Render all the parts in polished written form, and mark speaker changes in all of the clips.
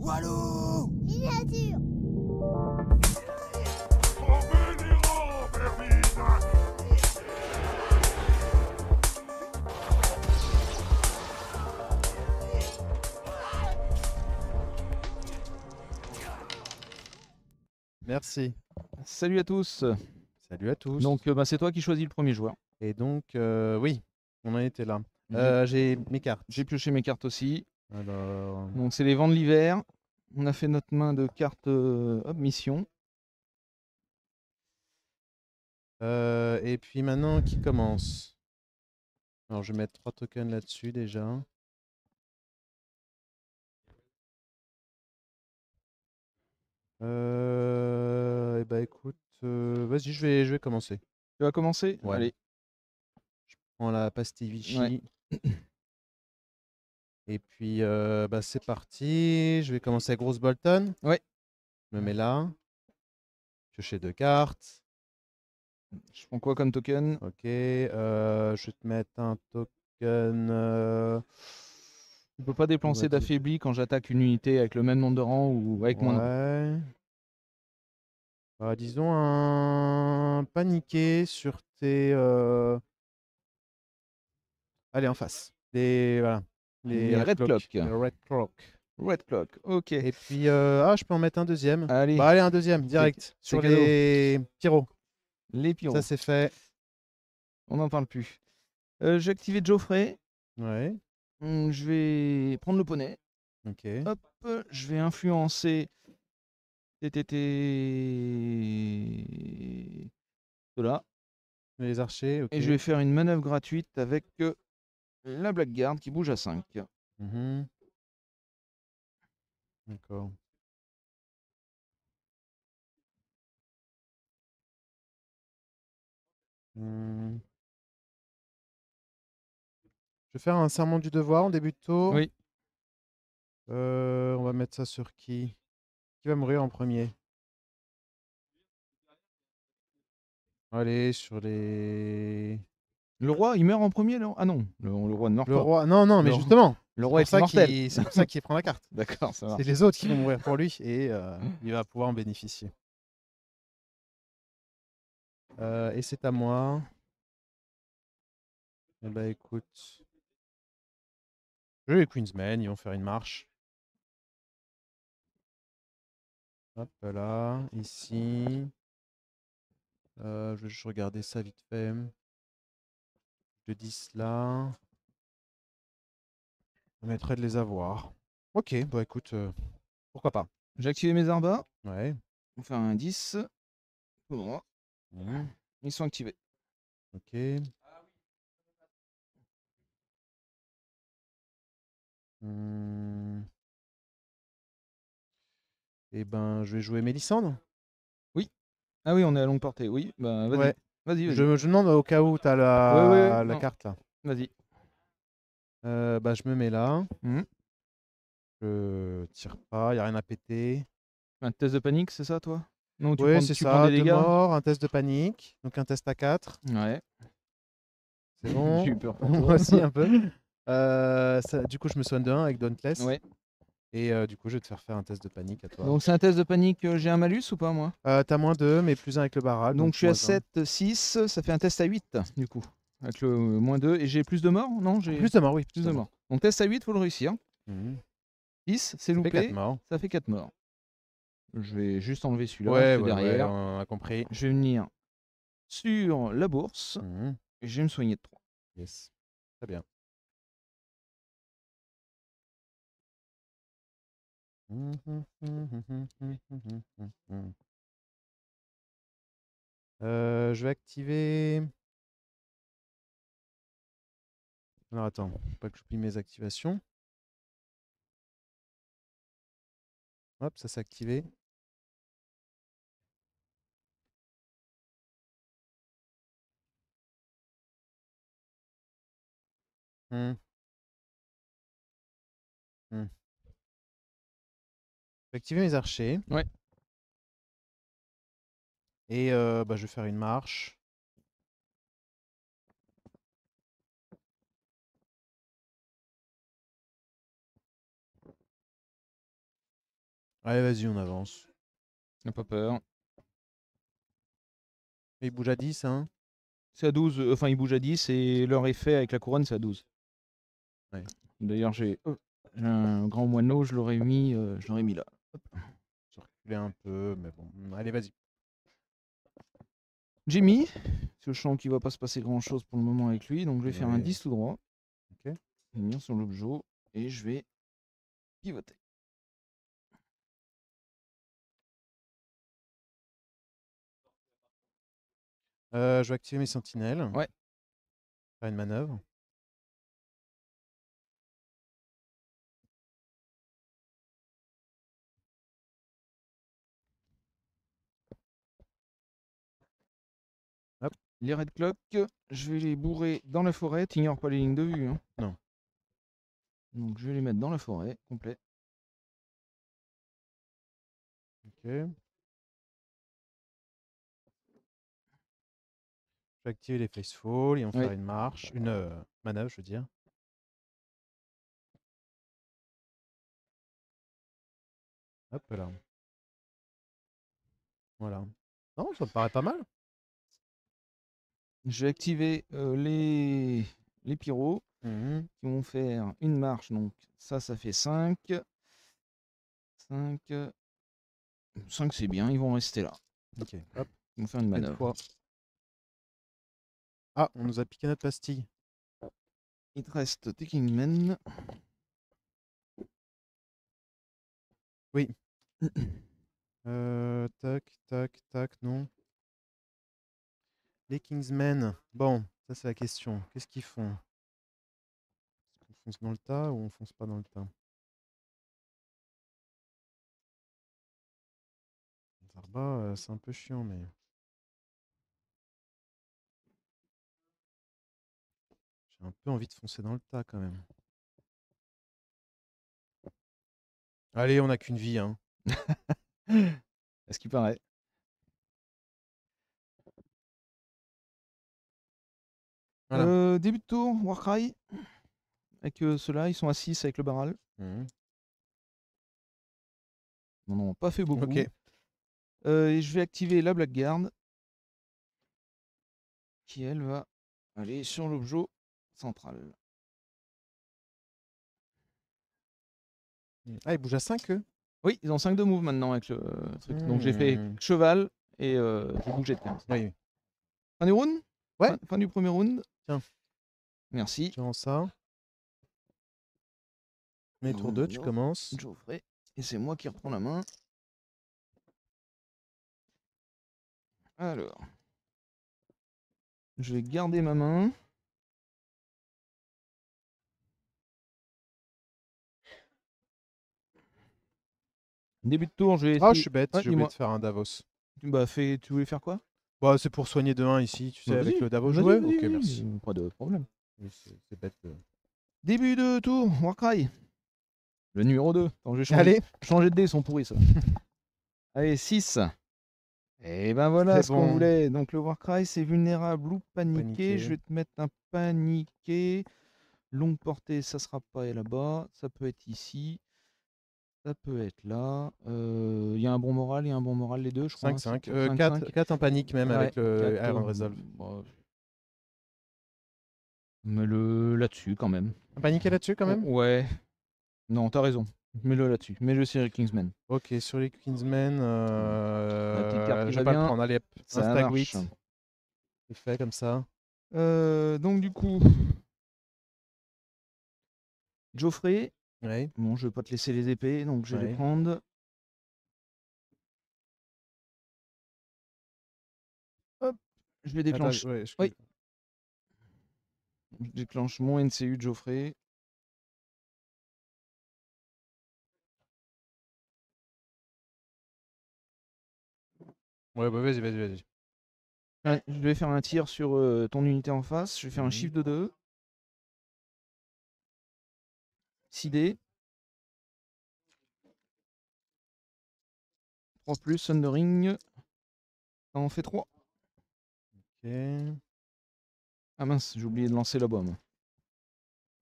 Speaker 1: Walou!
Speaker 2: Miniature.
Speaker 3: Merci.
Speaker 4: Salut à tous.
Speaker 3: Salut à tous.
Speaker 4: Donc c'est toi qui choisis le premier joueur.
Speaker 3: Et donc, oui, on en était là. J'ai mes cartes.
Speaker 4: J'ai pioché mes cartes aussi.
Speaker 3: Alors,
Speaker 4: Donc c'est les vents de l'hiver. On a fait notre main de cartes hop, mission.
Speaker 3: et puis maintenant, qui commence? Alors, je vais mettre 3 tokens là-dessus déjà. Et bah écoute, vas-y, je vais commencer.
Speaker 4: Tu vas commencer?
Speaker 3: Ouais.
Speaker 4: Allez.
Speaker 3: Je prends la pastille Vichy.
Speaker 4: Ouais.
Speaker 3: Et puis, bah, c'est parti. Je vais commencer avec Grosse Bolton.
Speaker 4: Ouais.
Speaker 3: Je me mets là. Piocher 2 cartes.
Speaker 4: Je prends quoi comme token?
Speaker 3: Ok. Je vais te mettre un token.
Speaker 4: Tu peux pas dépenser
Speaker 3: dire-
Speaker 4: d'affaibli quand j'attaque une unité avec le même nombre de rangs ou avec moins de rangs.
Speaker 3: Ouais. Disons un paniqué sur tes. Allez, en face. Voilà.
Speaker 4: Les Red Clock.
Speaker 3: Les Red Clock.
Speaker 4: Red Clock, ok.
Speaker 3: Et puis, je peux en mettre un deuxième.
Speaker 4: Allez.
Speaker 3: Bah, allez, un deuxième, direct.
Speaker 4: C'est
Speaker 3: Sur
Speaker 4: cadeau.
Speaker 3: les pyros.
Speaker 4: Les pyros.
Speaker 3: Ça, c'est fait.
Speaker 4: On n'en parle plus. J'ai activé Geoffrey.
Speaker 3: Ouais.
Speaker 4: Je vais prendre le poney.
Speaker 3: Ok.
Speaker 4: Hop, je vais influencer TTT. Cela.
Speaker 3: Les archers, ok.
Speaker 4: Et je vais faire une manœuvre gratuite avec la Blackguard qui bouge à 5.
Speaker 3: Mhm. D'accord. Je vais faire un serment du devoir en début de tour.
Speaker 4: Oui.
Speaker 3: On va mettre ça sur qui? Qui va mourir en premier? Allez, sur les.
Speaker 4: Le roi, il meurt en premier, là? Ah non, le roi ne meurt
Speaker 3: Le
Speaker 4: pas.
Speaker 3: roi. Non, non, mais
Speaker 4: Le-
Speaker 3: justement.
Speaker 4: Le
Speaker 3: C'est
Speaker 4: roi
Speaker 3: pour ça
Speaker 4: est immortel.
Speaker 3: c'est pour ça qu'il prend la carte.
Speaker 4: D'accord, ça va.
Speaker 3: C'est les autres qui vont mourir pour lui et il va pouvoir en bénéficier. Et c'est à moi. Eh ben écoute. Je vais les Queensmen, ils vont faire une marche. Hop là, ici. Je vais juste regarder ça vite fait. Je 10 là. Ça permettrait de les avoir. Ok, bah écoute, pourquoi pas.
Speaker 4: J'ai activé mes arbas.
Speaker 3: Ouais.
Speaker 4: On fait un 10. Pour moi.
Speaker 3: Mhm.
Speaker 4: Ils sont activés.
Speaker 3: Ok. Et ben, je vais jouer Mélissandre.
Speaker 4: Ah oui, on est à longue portée. Oui, bah vas-y.
Speaker 3: Ouais.
Speaker 4: Vas-y.
Speaker 3: Je demande au cas où tu as
Speaker 4: Ouais,
Speaker 3: la
Speaker 4: non.
Speaker 3: carte là.
Speaker 4: Vas-y.
Speaker 3: Bah, je me mets là.
Speaker 4: Mhm.
Speaker 3: Je tire pas, il n'y a rien à péter.
Speaker 4: Un test de panique, c'est ça, toi? Non,
Speaker 3: Oui, c'est
Speaker 4: tu prends
Speaker 3: ça.
Speaker 4: des
Speaker 3: 2
Speaker 4: dégâts.
Speaker 3: morts, un test de panique. Donc un test à 4.
Speaker 4: Ouais.
Speaker 3: C'est bon.
Speaker 4: J'ai eu peur pour
Speaker 3: Moi
Speaker 4: toi.
Speaker 3: aussi un peu. Du coup, je me soigne de 1 avec Dauntless.
Speaker 4: Ouais.
Speaker 3: Et du coup, je vais te faire un test de panique à toi.
Speaker 4: Donc c'est un test de panique, j'ai un malus ou pas, moi?
Speaker 3: T'as -2, mais +1 avec le barrage.
Speaker 4: Donc je suis à
Speaker 3: -1.
Speaker 4: 7, 6, ça fait un test à 8, du coup. Avec le -2. Et j'ai plus de morts? Non, j'ai
Speaker 3: Plus de morts, oui.
Speaker 4: plus de morts. Donc test à 8, faut le réussir.
Speaker 3: Mhm.
Speaker 4: 6, c'est
Speaker 3: Ça fait
Speaker 4: loupé.
Speaker 3: 4 morts.
Speaker 4: Ça fait 4 morts. Je vais juste enlever celui-là,
Speaker 3: Ouais,
Speaker 4: celui derrière.
Speaker 3: on a compris.
Speaker 4: Je vais venir sur la bourse
Speaker 3: Mhm.
Speaker 4: et je vais me soigner de 3.
Speaker 3: Yes. Très bien. Je vais activer. Alors attends, faut pas que j'oublie mes activations. Hop, ça s'est activé. Hmm. Hmm. Je vais activer mes archers.
Speaker 4: Ouais.
Speaker 3: Et bah, je vais faire une marche. Allez, vas-y, on avance.
Speaker 4: N'a pas peur.
Speaker 3: Et il bouge à 10, hein.
Speaker 4: C'est à 12, enfin il bouge à 10 et leur effet avec la couronne c'est à 12.
Speaker 3: Ouais.
Speaker 4: D'ailleurs j'ai un grand moineau, je l'aurais mis là. Hop.
Speaker 3: Je vais reculer un peu, mais bon. Allez, vas-y.
Speaker 4: J'ai mis, parce que je sens qu'il va pas se passer grand chose pour le moment avec lui, donc je vais faire un
Speaker 3: Ouais.
Speaker 4: 10 tout droit.
Speaker 3: Ok.
Speaker 4: Je vais venir sur l'objet et je vais pivoter.
Speaker 3: Je vais activer mes sentinelles.
Speaker 4: Ouais.
Speaker 3: Faire une manœuvre. Hop.
Speaker 4: Les red clock, je vais les bourrer dans la forêt, t'ignores pas les lignes de vue. Hein.
Speaker 3: Non.
Speaker 4: Donc je vais les mettre dans la forêt, complet.
Speaker 3: Ok. Je vais activer les Facefall. Ils vont
Speaker 4: Ouais.
Speaker 3: faire une marche. Une manœuvre, je veux dire. Hop là. Voilà. Non, ça me paraît pas mal.
Speaker 4: Je vais activer les pyros
Speaker 3: Mhm.
Speaker 4: qui vont faire une marche. Donc ça fait 5. 5. 5 c'est bien, ils vont rester là.
Speaker 3: Ok. Hop.
Speaker 4: Ils vont faire une
Speaker 3: Pleine
Speaker 4: manœuvre.
Speaker 3: fois. Ah, on nous a piqué notre pastille.
Speaker 4: Il te reste Taking Men.
Speaker 3: Oui. Tac, tac, tac, non. Les Kingsmen. Bon, ça c'est la question. Qu'est-ce qu'ils font? Est-ce qu'on fonce dans le tas ou on fonce pas dans le tas? Zarba, c'est un peu chiant, mais j'ai un peu envie de foncer dans le tas quand même. Allez, on n'a qu'une vie, hein.
Speaker 4: Est-ce qu'il paraît?
Speaker 3: Voilà.
Speaker 4: Début de tour, Warcry. Avec ceux-là, ils sont à 6 avec le barral.
Speaker 3: Mhm.
Speaker 4: On n'en a pas fait beaucoup.
Speaker 3: Ok.
Speaker 4: Et je vais activer la Blackguard. Qui, elle, va aller sur l'objet central.
Speaker 3: Ah, ils bougent à 5 eux?
Speaker 4: Oui, ils ont 5 de move maintenant avec le truc. Donc j'ai fait
Speaker 3: Hmm.
Speaker 4: cheval et j'ai bougé de 15.
Speaker 3: Oui.
Speaker 4: Fin du round?
Speaker 3: Ouais.
Speaker 4: Fin du premier round.
Speaker 3: Tiens.
Speaker 4: Merci.
Speaker 3: Tiens ça. Mais tour 2, tu commences.
Speaker 4: Geoffrey. Et c'est moi qui reprends la main. Alors. Je vais garder ma main. Début de tour, je vais
Speaker 3: Ah, je
Speaker 4: essayer.
Speaker 3: suis bête,
Speaker 4: Ouais,
Speaker 3: j'ai oublié
Speaker 4: dis-moi.
Speaker 3: de faire un Davos.
Speaker 4: Bah, tu voulais faire quoi?
Speaker 3: Bah, c'est pour soigner de 1 ici, tu sais,
Speaker 4: Bah,
Speaker 3: avec
Speaker 4: vas-y,
Speaker 3: le Davos
Speaker 4: vas-y,
Speaker 3: joué.
Speaker 4: vas-y,
Speaker 3: Ok,
Speaker 4: vas-y,
Speaker 3: merci.
Speaker 4: pas de problème.
Speaker 3: Oui, c'est bête.
Speaker 4: Début de tour, Warcry. Le numéro 2. Attends, je vais
Speaker 3: Allez,
Speaker 4: changer de dés, ils sont pourris ça. Allez, 6. Et ben voilà
Speaker 3: c'est
Speaker 4: ce qu'on
Speaker 3: bon.
Speaker 4: voulait. Donc le Warcry, c'est vulnérable ou paniqué.
Speaker 3: Paniqué.
Speaker 4: Je vais te mettre un paniqué. Longue portée, ça sera pas là-bas. Ça peut être ici. Ça peut être là. Il y a un bon moral, il y a un bon moral les deux, je crois.
Speaker 3: 5-5.
Speaker 4: 5-5.
Speaker 3: 4 en panique même
Speaker 4: Ouais,
Speaker 3: avec le
Speaker 4: 4.
Speaker 3: Iron Resolve.
Speaker 4: Mets-le là-dessus quand même.
Speaker 3: Un paniqué là-dessus quand même?
Speaker 4: Ouais. Non, t'as raison. Mets-le là-dessus. Mets-le sur Kingsman.
Speaker 3: Ok, sur les Queensmen,
Speaker 4: La petite carte qui
Speaker 3: je
Speaker 4: va
Speaker 3: vais pas le
Speaker 4: bien.
Speaker 3: prendre. Allez, hop, un
Speaker 4: Ça
Speaker 3: stag
Speaker 4: marche.
Speaker 3: 8. C'est fait comme ça.
Speaker 4: Donc du coup, Geoffrey.
Speaker 3: Ouais,
Speaker 4: Bon, je vais pas te laisser les épées, donc je vais les
Speaker 3: ouais.
Speaker 4: prendre. Hop, je vais
Speaker 3: Attends,
Speaker 4: déclencher.
Speaker 3: ouais,
Speaker 4: Oui, je déclenche mon NCU de Geoffrey.
Speaker 3: ouais, bah, vas-y, vas-y, vas-y.
Speaker 4: Ouais, je vais faire un tir sur ton unité en face. Je vais faire un chiffre de 2. 6D. 3 plus, Thundering. Ça en fait 3.
Speaker 3: Ok.
Speaker 4: Ah mince, j'ai oublié de lancer la bombe.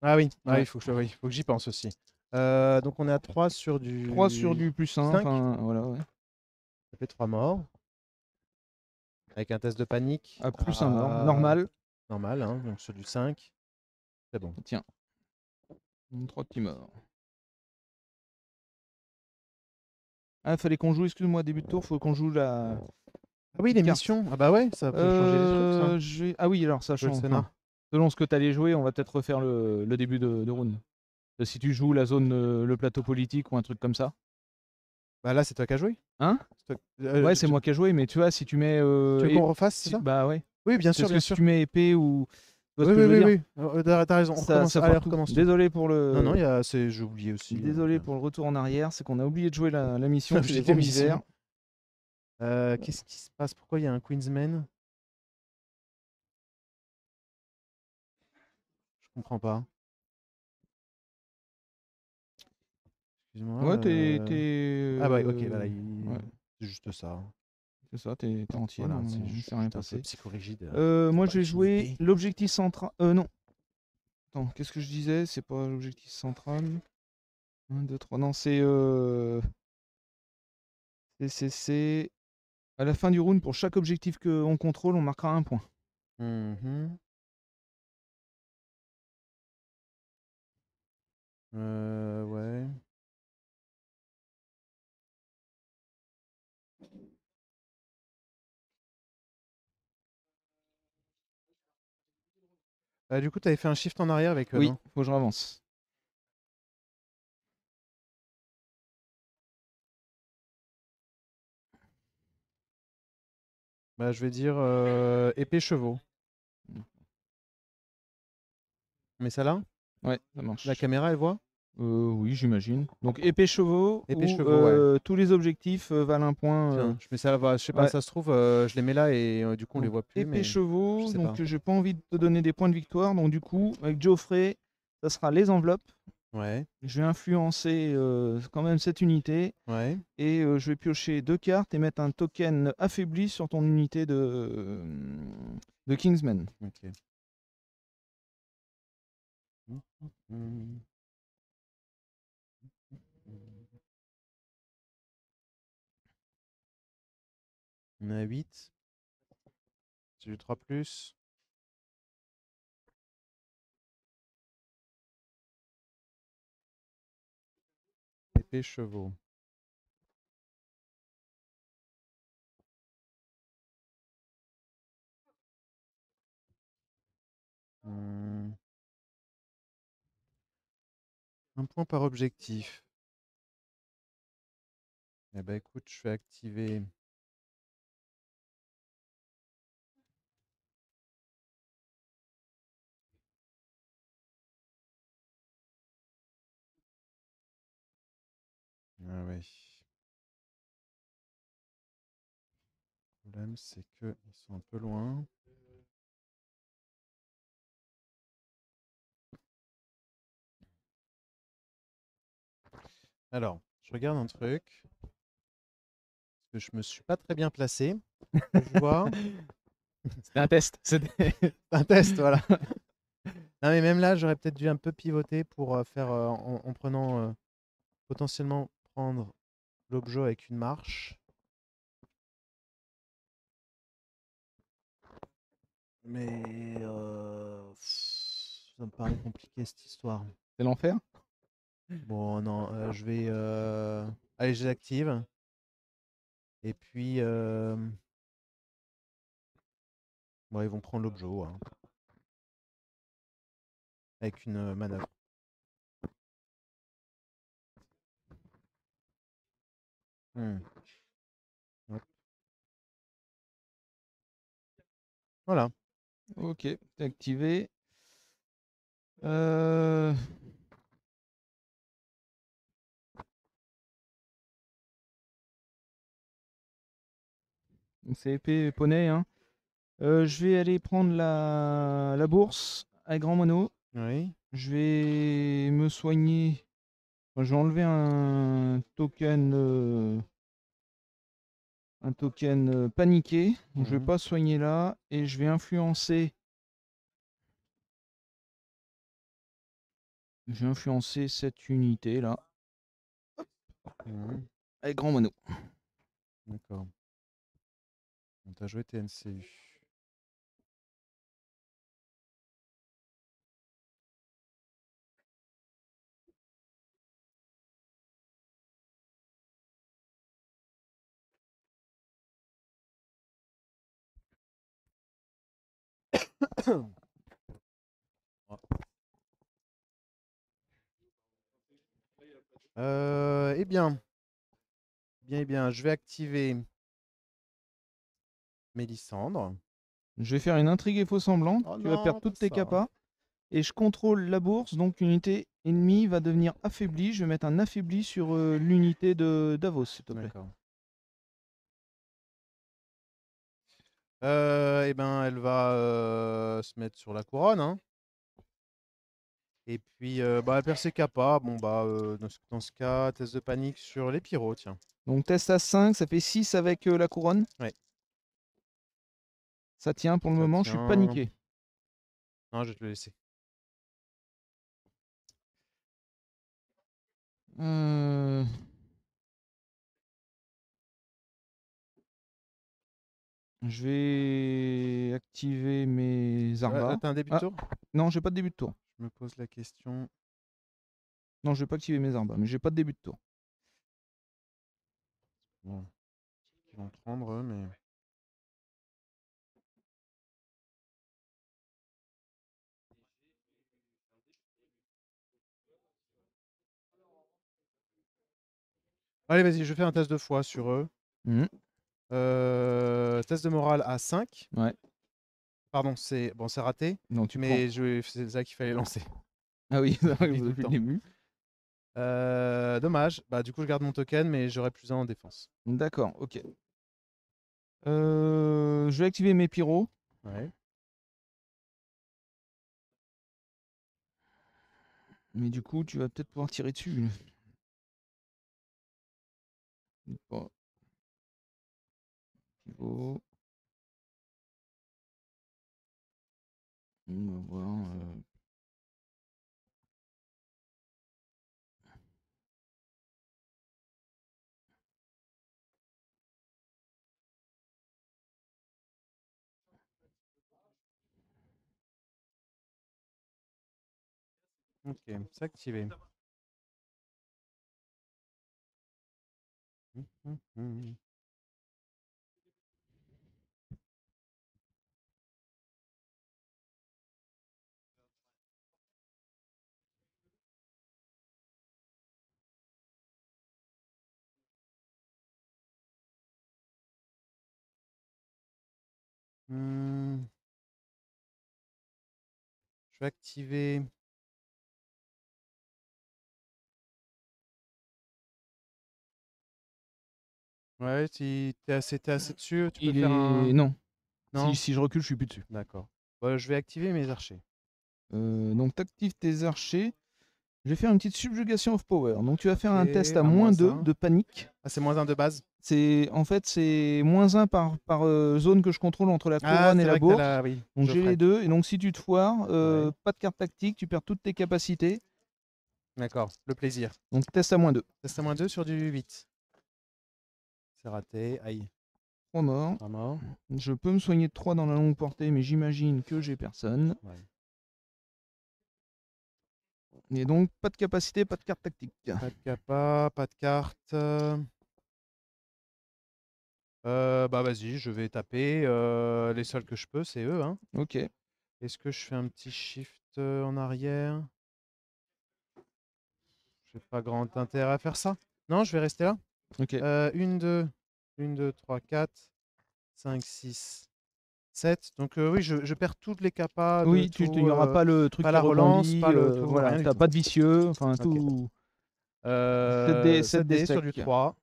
Speaker 3: Ah oui,
Speaker 4: Ouais.
Speaker 3: il faut que j'y pense aussi. Donc on est à 3 sur
Speaker 4: 3 sur du plus 1,
Speaker 3: 5.
Speaker 4: enfin voilà, ouais.
Speaker 3: Ça fait 3 morts. Avec un test de panique.
Speaker 4: À plus 1 mort, normal.
Speaker 3: Normal, hein, donc sur du 5. C'est bon.
Speaker 4: Tiens. 3 petits morts. Ah, fallait qu'on joue, excuse-moi, début de tour, faut qu'on joue la.
Speaker 3: Ah oui, les
Speaker 4: carte.
Speaker 3: missions. Ah bah ouais, ça peut changer des trucs, ça.
Speaker 4: Ah oui, alors ça
Speaker 3: Jouer le
Speaker 4: change.
Speaker 3: scénar.
Speaker 4: Selon ce que tu allais jouer, on va peut-être refaire le début de round. Si tu joues la zone, le plateau politique ou un truc comme ça.
Speaker 3: Bah là, c'est toi qui as joué.
Speaker 4: Hein? Ouais, c'est moi qui ai joué, mais tu vois, si tu mets.
Speaker 3: Tu veux qu'on refasse, c'est ça?
Speaker 4: Bah ouais.
Speaker 3: Oui, bien sûr,
Speaker 4: Parce
Speaker 3: bien
Speaker 4: que si
Speaker 3: sûr.
Speaker 4: tu mets épée ou. Tu vois ce
Speaker 3: Oui,
Speaker 4: que je veux
Speaker 3: oui,
Speaker 4: dire?
Speaker 3: oui. T'as raison, on recommence.
Speaker 4: Ça
Speaker 3: Allez,
Speaker 4: foire tout.
Speaker 3: recommence.
Speaker 4: Désolé pour le.
Speaker 3: Non, non, j'ai oublié aussi.
Speaker 4: Désolé pour le retour en arrière, c'est qu'on a oublié de jouer la mission.
Speaker 3: J'ai
Speaker 4: C'est les
Speaker 3: oublié
Speaker 4: bombes
Speaker 3: l'émission.
Speaker 4: d'hiver.
Speaker 3: Qu'est-ce qui se passe? Pourquoi il y a un Queensman? Je comprends pas. Excuse-moi.
Speaker 4: Ouais,
Speaker 3: Ah bah ok, voilà,
Speaker 4: ouais,
Speaker 3: c'est juste ça.
Speaker 4: c'est ça, t'es entier,
Speaker 3: Voilà,
Speaker 4: non,
Speaker 3: c'est
Speaker 4: il
Speaker 3: juste
Speaker 4: s'est rien
Speaker 3: un peu
Speaker 4: passé.
Speaker 3: psychorigide.
Speaker 4: Moi,
Speaker 3: Pas
Speaker 4: je vais jouer
Speaker 3: d'utilité.
Speaker 4: l'objectif central. Non. Attends, qu'est-ce que je disais? C'est pas l'objectif central. 1, 2, 3. Non, c'est. C'est. À la fin du round, pour chaque objectif qu'on contrôle, on marquera un point.
Speaker 3: Mhm. Ouais. Du coup, t'avais fait un shift en arrière avec eux,
Speaker 4: Oui,
Speaker 3: non?
Speaker 4: faut que je avance.
Speaker 3: Bah, je vais dire épée chevaux. Mais ça là?
Speaker 4: Ouais, ça marche.
Speaker 3: La caméra, elle voit?
Speaker 4: Oui, j'imagine. Donc épée chevaux
Speaker 3: Épée
Speaker 4: ou
Speaker 3: chevaux, ouais.
Speaker 4: tous les objectifs valent un point.
Speaker 3: Tiens, je mets ça là-bas. Je sais pas,
Speaker 4: Ouais.
Speaker 3: ça se trouve, je les mets là et du coup, on les
Speaker 4: Donc
Speaker 3: voit plus,
Speaker 4: épée
Speaker 3: mais je
Speaker 4: chevaux,
Speaker 3: sais
Speaker 4: donc
Speaker 3: pas.
Speaker 4: j'ai pas envie de te donner des points de victoire. Donc du coup, avec Geoffrey, ça sera les enveloppes.
Speaker 3: Ouais,
Speaker 4: Je vais influencer quand même cette unité.
Speaker 3: ouais.
Speaker 4: Et je vais piocher 2 cartes et mettre un token affaibli sur ton unité de Kingsman.
Speaker 3: Ok. Mhm. On est à 8. C'est du 3+. Épée chevaux. Hmm. Un point par objectif. Eh ben écoute, je vais activer. Ah ouais. Le problème, c'est qu'ils sont un peu loin. Alors, je regarde un truc. Parce que je me suis pas très bien placé. Je vois.
Speaker 4: C'était un test. C'était
Speaker 3: Un test, voilà. Non, mais même là, j'aurais peut-être dû un peu pivoter pour faire en prenant potentiellement prendre l'objet avec une marche. Mais ça me paraît compliqué cette histoire.
Speaker 4: C'est l'enfer.
Speaker 3: Bon, non, je vais. Allez, je les active. Et puis. Bon, ils vont prendre l'objet, hein, avec une manœuvre. Hmm. Hop. Voilà.
Speaker 4: Ok, c'est activé. Euh, C'est épée et poney, hein. Je vais aller prendre la bourse avec grand mono.
Speaker 3: Oui.
Speaker 4: Je vais me soigner. Enfin, je vais enlever un token paniqué. Donc, je vais
Speaker 3: Mhm.
Speaker 4: pas soigner là et je vais influencer J'ai influencé cette unité là.
Speaker 3: Mhm.
Speaker 4: Avec grand mono.
Speaker 3: D'accord. On t'a joué TNCU. Eh bien. Bien, eh bien, je vais activer Mélissandre.
Speaker 4: Je vais faire une intrigue et faux semblant.
Speaker 3: Oh
Speaker 4: Tu vas perdre
Speaker 3: non, pas
Speaker 4: toutes tes
Speaker 3: ça.
Speaker 4: capas. Et je contrôle la bourse, donc l'unité ennemie va devenir affaiblie. Je vais mettre un affaibli sur l'unité de Davos, s'il te plaît.
Speaker 3: D'accord. Eh ben, elle va se mettre sur la couronne, hein. Et puis, bah, elle perd ses capas. Bon, bah, dans ce cas, test de panique sur les pyros, tiens.
Speaker 4: Donc test à 5, ça fait 6 avec la couronne.
Speaker 3: Ouais,
Speaker 4: Ça tient pour le
Speaker 3: ça
Speaker 4: moment, je suis
Speaker 3: tient.
Speaker 4: paniqué.
Speaker 3: Non, je vais te le laisser.
Speaker 4: Euh, Je vais activer mes arbas.
Speaker 3: T'as un début de
Speaker 4: Ah,
Speaker 3: tour?
Speaker 4: non, j'ai pas de début de tour.
Speaker 3: Je me pose la question.
Speaker 4: Non, je vais pas activer mes arbas, mais j'ai pas de début de tour.
Speaker 3: Bon, ils vont prendre, eux, mais. Allez, vas-y, je fais un test de foi sur eux.
Speaker 4: Mhm.
Speaker 3: Test de morale à 5.
Speaker 4: Ouais,
Speaker 3: Pardon, c'est bon, c'est raté,
Speaker 4: non, tu prends.
Speaker 3: mais c'est ça qu'il fallait lancer.
Speaker 4: Ah oui, ça arrive
Speaker 3: J'oublie tout le
Speaker 4: depuis le
Speaker 3: temps.
Speaker 4: début.
Speaker 3: Dommage. Bah, du coup, je garde mon token, mais j'aurai plus un en défense.
Speaker 4: D'accord, ok. Je vais activer mes pyros.
Speaker 3: Ouais.
Speaker 4: Mais du coup, tu vas peut-être pouvoir tirer dessus. Bon, pivot. On va voir.
Speaker 3: Ok, c'est activé. Hmm, je vais activer. Ouais, si t'es assez dessus, tu peux
Speaker 4: Il
Speaker 3: faire
Speaker 4: est.
Speaker 3: un.
Speaker 4: Non. Si,
Speaker 3: Non?
Speaker 4: si je recule, je suis plus dessus.
Speaker 3: D'accord. Ouais, je vais activer mes archers.
Speaker 4: Donc, tu actives tes archers. Je vais faire une petite subjugation of power. Donc, tu vas faire
Speaker 3: Ok,
Speaker 4: un test à
Speaker 3: un moins
Speaker 4: -2
Speaker 3: un.
Speaker 4: de panique.
Speaker 3: Ah, c'est -1 de base?
Speaker 4: En fait, c'est -1 par zone que je contrôle entre la
Speaker 3: Ah,
Speaker 4: couronne et
Speaker 3: c'est
Speaker 4: la
Speaker 3: vrai que t'as
Speaker 4: bourse.
Speaker 3: la. Oui,
Speaker 4: Donc,
Speaker 3: je
Speaker 4: j'ai les
Speaker 3: ferai.
Speaker 4: deux. Et donc, si tu te foires,
Speaker 3: Ouais.
Speaker 4: pas de carte tactique, tu perds toutes tes capacités.
Speaker 3: D'accord, le plaisir.
Speaker 4: Donc, test à -2.
Speaker 3: Test à -2 sur du 8. C'est raté. Aïe.
Speaker 4: 3 morts.
Speaker 3: Pas mort.
Speaker 4: Je peux me soigner de 3 dans la longue portée, mais j'imagine que j'ai personne.
Speaker 3: Ouais.
Speaker 4: Et donc, pas de capacité, pas de carte tactique.
Speaker 3: Pas de capa, pas de carte. Bah vas-y, je vais taper. Les seuls que je peux, c'est eux, hein.
Speaker 4: Ok.
Speaker 3: Est-ce que je fais un petit shift en arrière? J'ai pas grand intérêt à faire ça. Non, je vais rester là.
Speaker 4: Ok.
Speaker 3: 1, 2, 1, 2, 3, 4, 5, 6, 7. Donc oui, je perds toutes les capas de
Speaker 4: Oui, il
Speaker 3: tout.
Speaker 4: n'y aura pas le truc
Speaker 3: Pas
Speaker 4: qui
Speaker 3: la relance,
Speaker 4: rebondit.
Speaker 3: pas le tout,
Speaker 4: Voilà,
Speaker 3: rien du
Speaker 4: t'as
Speaker 3: tout.
Speaker 4: pas de vicieux. Enfin,
Speaker 3: Ok.
Speaker 4: tout. 7D, 7D
Speaker 3: 7D sur
Speaker 4: sec.
Speaker 3: du 3.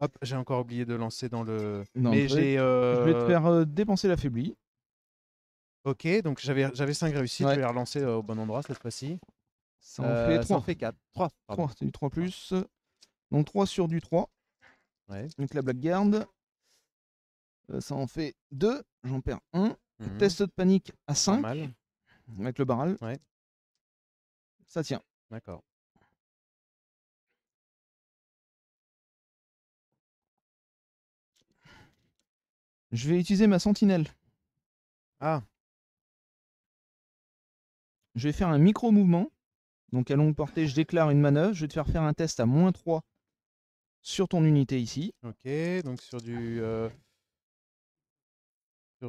Speaker 3: Hop, j'ai encore oublié de lancer dans le.
Speaker 4: Non,
Speaker 3: Mais j'ai.
Speaker 4: je vais te faire dépenser l'affaibli.
Speaker 3: Ok, donc j'avais 5 réussites, je
Speaker 4: Ouais.
Speaker 3: vais les relancer au bon endroit cette fois-ci.
Speaker 4: Ça en fait
Speaker 3: Ça en
Speaker 4: 3.
Speaker 3: fait 4. 3, pardon.
Speaker 4: 3, c'est du 3 plus. Donc 3 sur du 3.
Speaker 3: Ouais.
Speaker 4: Donc la blackguard. Ça en fait 2. J'en perds 1.
Speaker 3: Mhm.
Speaker 4: Test de panique à 5.
Speaker 3: Normal.
Speaker 4: Avec le barral.
Speaker 3: Ouais.
Speaker 4: Ça tient.
Speaker 3: D'accord.
Speaker 4: Je vais utiliser ma sentinelle.
Speaker 3: Ah,
Speaker 4: Je vais faire un micro-mouvement. Donc à longue portée, je déclare une manœuvre. Je vais te faire un test à -3 sur ton unité ici.
Speaker 3: ok. Donc sur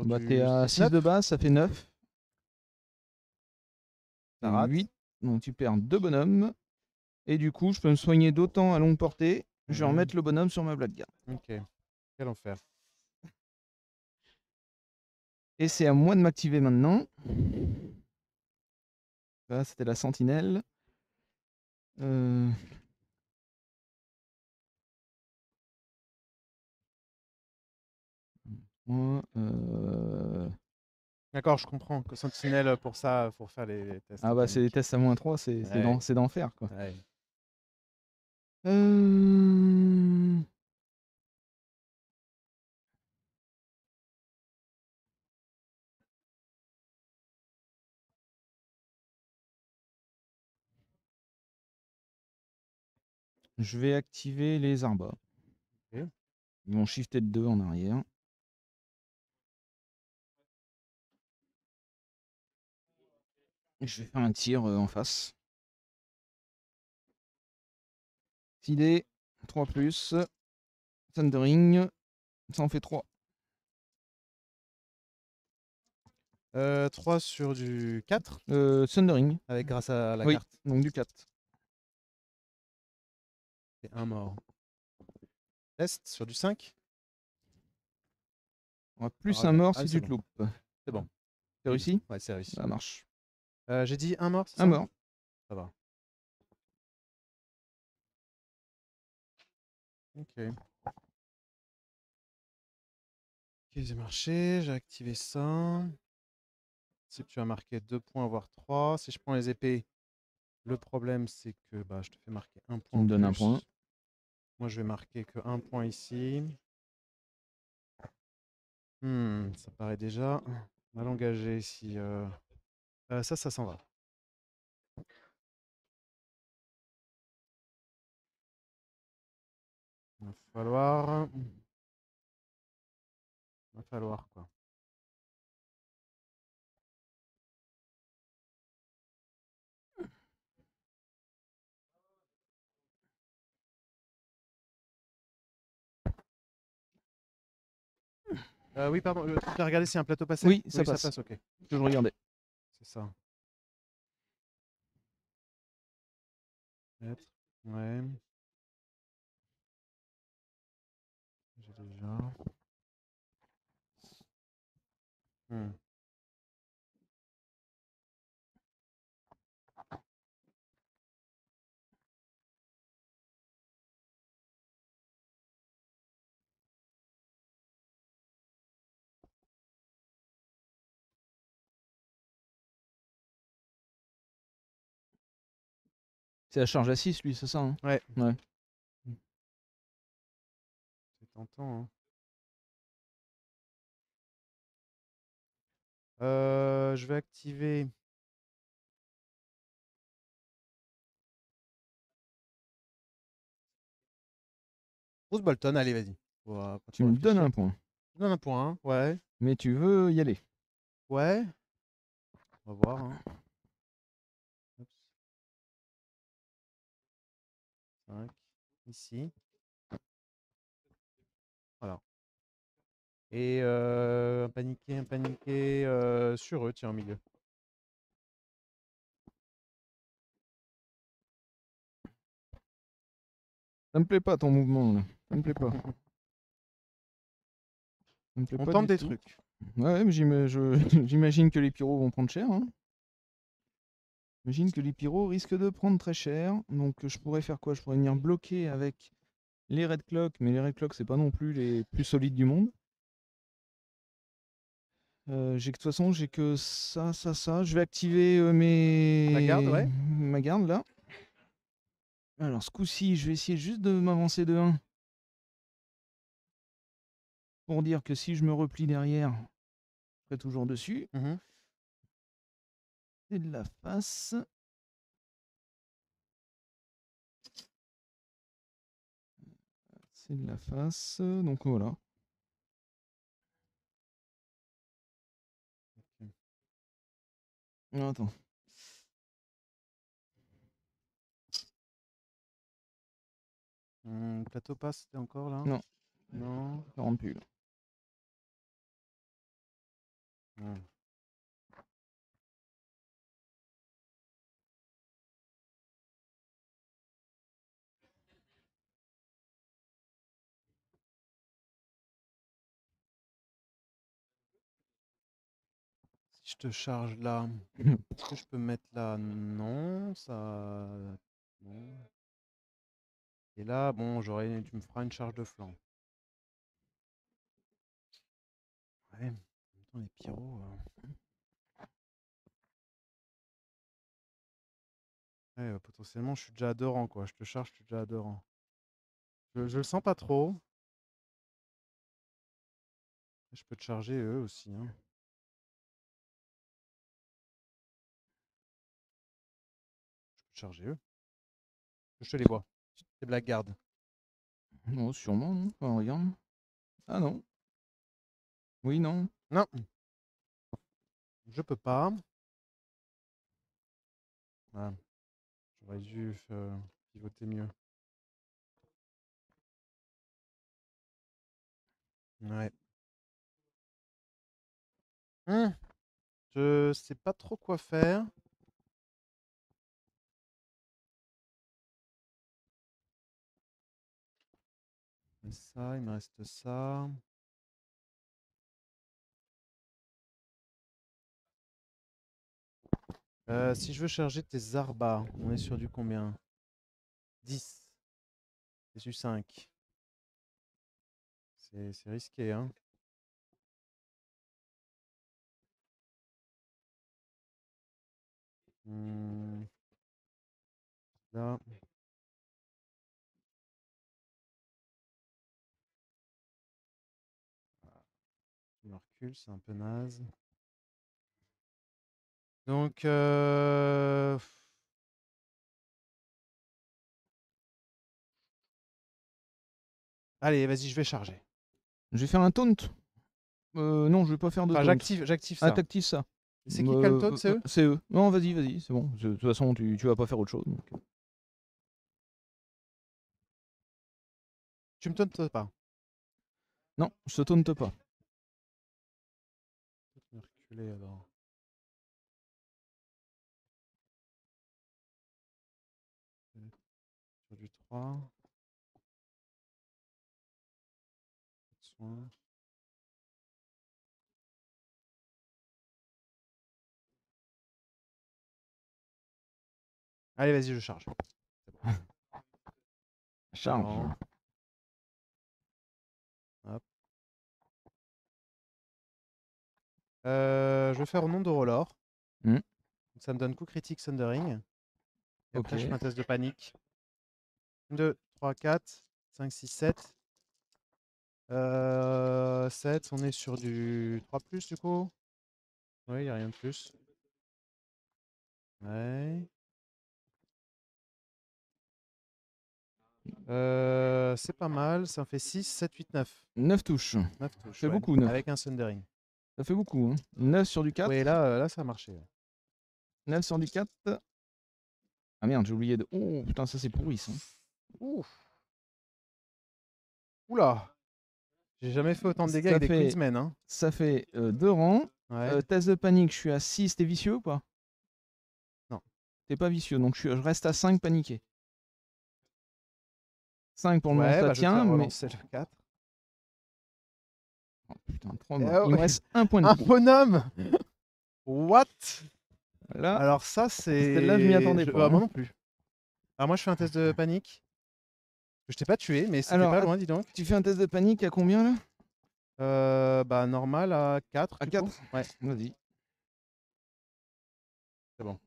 Speaker 4: Bah, t'es
Speaker 3: du
Speaker 4: à 6
Speaker 3: 6-9,
Speaker 4: de base, ça fait 9.
Speaker 3: ça
Speaker 4: Et
Speaker 3: rate.
Speaker 4: 8. Donc tu perds 2 bonhommes. Et du coup, je peux me soigner d'autant à longue portée. Je vais
Speaker 3: Mhm.
Speaker 4: remettre le bonhomme sur ma Bloodguard.
Speaker 3: Ok. Quel enfer.
Speaker 4: Et c'est à moi de m'activer maintenant. Là, c'était la sentinelle. Euh, moi,
Speaker 3: D'accord, je comprends que Sentinelle pour ça, pour faire les tests
Speaker 4: Ah
Speaker 3: en
Speaker 4: bah c'est des
Speaker 3: panique.
Speaker 4: tests à -3,
Speaker 3: Ouais,
Speaker 4: c'est d'enfer quoi.
Speaker 3: ouais.
Speaker 4: Euh, Je vais activer les arbas.
Speaker 3: Ok.
Speaker 4: Ils vont shifter de 2 en arrière. Et je vais faire un tir en face. Idée, 3 plus. Thundering, ça en fait 3.
Speaker 3: 3 sur du 4,
Speaker 4: Thundering,
Speaker 3: avec grâce à la
Speaker 4: oui,
Speaker 3: carte.
Speaker 4: donc du 4.
Speaker 3: C'est un mort. Test sur du 5.
Speaker 4: Plus un mort si
Speaker 3: C'est
Speaker 4: tu te
Speaker 3: bon.
Speaker 4: loupes.
Speaker 3: C'est bon.
Speaker 4: T'as
Speaker 3: Oui.
Speaker 4: réussi?
Speaker 3: Ouais, c'est réussi.
Speaker 4: Ça marche.
Speaker 3: J'ai dit un mort, c'est
Speaker 4: Un
Speaker 3: ça?
Speaker 4: mort.
Speaker 3: Ça va. Ok. Ok, j'ai marché, j'ai activé ça. Si tu as marqué 2 points, voire 3. Si je prends les épées, le problème c'est que bah, je te fais marquer un
Speaker 4: Tu
Speaker 3: point en
Speaker 4: me donnes un point.
Speaker 3: plus. Moi je vais marquer que un point ici. Ça paraît déjà mal engagé si. Ça s'en va. Il va falloir. Il va falloir quoi. Oui, pardon, tu as regardé si un plateau passait?
Speaker 4: Oui, ça
Speaker 3: Oui, ça
Speaker 4: passe.
Speaker 3: passe, ok.
Speaker 4: Je regardais.
Speaker 3: C'est ça. Peut-être. Ouais. J'ai déjà. Hmm.
Speaker 4: C'est la charge à 6 lui, c'est ça hein?
Speaker 3: Ouais,
Speaker 4: Ouais.
Speaker 3: c'est tentant, hein. Je vais activer. Bruce Bolton, allez, vas-y. Pas
Speaker 4: Tu
Speaker 3: trop
Speaker 4: me donnes
Speaker 3: réfléchir.
Speaker 4: un point.
Speaker 3: Je donne un point, hein. Ouais.
Speaker 4: Mais tu veux y aller.
Speaker 3: Ouais. On va voir, hein. Oups. 5. Ici. Voilà. Et un paniqué sur eux, tiens, au milieu.
Speaker 4: Ça me plaît pas ton mouvement là. Ça me plaît pas. Ça me plaît
Speaker 3: On
Speaker 4: pas
Speaker 3: tente
Speaker 4: du
Speaker 3: des
Speaker 4: tout.
Speaker 3: trucs.
Speaker 4: Ouais, mais j'imagine que les pyros vont prendre cher. Hein. J'imagine que les pyros risquent de prendre très cher. Donc je pourrais faire quoi? Je pourrais venir bloquer avec les Red Clock, mais les Red Clock c'est pas non plus les plus solides du monde. De toute façon j'ai que ça. Je vais activer
Speaker 3: La garde, ouais.
Speaker 4: ma garde là. Alors ce coup-ci, je vais essayer juste de m'avancer de 1 pour dire que si je me replie derrière, je serai toujours dessus.
Speaker 3: Mhm.
Speaker 4: C'est de la face. C'est de la face. Donc voilà.
Speaker 3: Ok.
Speaker 4: Non, attends.
Speaker 3: Plateau passe, c'était encore là?
Speaker 4: Non,
Speaker 3: Non.
Speaker 4: ça rentre plus. Là.
Speaker 3: Hmm. Si je te charge là, est-ce que je peux mettre là? Non, ça. Non. Et là, bon, tu me feras une charge de flanc. Ouais. En même temps, les pyros. Ouais, potentiellement, je suis déjà à 2 rangs, quoi. Je te charge, je suis déjà à 2 rangs. Je le sens pas trop. Je peux te charger eux aussi, hein. Je peux te charger eux. Je te les vois. C'est blackguard.
Speaker 4: Non, sûrement, non. Enfin, regarde. Ah non. Oui, non.
Speaker 3: Non, je peux pas. Ah, j'aurais dû pivoter mieux. Ouais. Je sais pas trop quoi faire. Mais ça, il me reste ça. Si je veux charger tes arbas, on est sur du combien? 10. C'est du 5. C'est risqué, hein. Hmm, Là, je me recule, c'est un peu naze. Donc, allez, vas-y, je vais charger.
Speaker 4: Je vais faire un taunt. Non, je vais pas faire de
Speaker 3: Enfin,
Speaker 4: taunt.
Speaker 3: j'active
Speaker 4: Ah,
Speaker 3: ça.
Speaker 4: t'actives ça.
Speaker 3: C'est qui a le taunt, c'est eux?
Speaker 4: C'est eux. Non, vas-y, vas-y, c'est bon. De toute façon, tu vas pas faire autre chose. Donc.
Speaker 3: Tu me tauntes pas.
Speaker 4: Non, je te taunte pas.
Speaker 3: Je vais reculer alors. Sur du 3. Soin. Allez, vas-y, je charge.
Speaker 4: Charge.
Speaker 3: Attends. Hop. Je vais faire au nom de Rollor.
Speaker 4: Hmm.
Speaker 3: Ça me donne coup critique Sundering. Et
Speaker 4: Ok.
Speaker 3: après, je fais un test de panique. 2, 3, 4, 5, 6, 7. 7, on est sur du 3 plus du coup. Oui, il n'y a rien de plus. Ouais. C'est pas mal, ça en fait 6, 7, 8, 9.
Speaker 4: 9 touches.
Speaker 3: 9
Speaker 4: Ça
Speaker 3: touches,
Speaker 4: fait
Speaker 3: ouais.
Speaker 4: beaucoup, 9.
Speaker 3: Avec un Sundering.
Speaker 4: Ça fait beaucoup. Hein. 9 sur du 4.
Speaker 3: Oui, là, ça a marché.
Speaker 4: 9 sur du 4. Ah merde, j'ai oublié de. Oh putain, ça c'est pourri ça.
Speaker 3: Ouf. Oula. J'ai jamais fait autant de dégâts
Speaker 4: Ça
Speaker 3: avec des
Speaker 4: fait,
Speaker 3: Queensmen, hein.
Speaker 4: ça fait 2 rangs.
Speaker 3: Ouais.
Speaker 4: Test de panique, je suis à 6. T'es vicieux ou pas?
Speaker 3: Non.
Speaker 4: T'es pas vicieux, donc je reste à 5 paniqués. 5 pour le moment,
Speaker 3: Ouais,
Speaker 4: ça
Speaker 3: bah je vais te
Speaker 4: tient,
Speaker 3: faire
Speaker 4: mais.
Speaker 3: relancer le 4.
Speaker 4: Oh, putain, 3
Speaker 3: Eh
Speaker 4: morts.
Speaker 3: oh,
Speaker 4: Il me reste un point de
Speaker 3: un
Speaker 4: vie.
Speaker 3: bonhomme. What?
Speaker 4: Là,
Speaker 3: Alors ça,
Speaker 4: celle-là, je m'y attendais pas.
Speaker 3: Bah, moi
Speaker 4: Hein.
Speaker 3: non plus. Alors moi, je fais un test de panique. Je t'ai pas tué, mais c'était
Speaker 4: Alors,
Speaker 3: pas loin, dis donc.
Speaker 4: tu fais un test de panique à combien là?
Speaker 3: Bah normal à 4
Speaker 4: À
Speaker 3: du
Speaker 4: 4.
Speaker 3: coup. Ouais,
Speaker 4: Vas-y.
Speaker 3: c'est bon.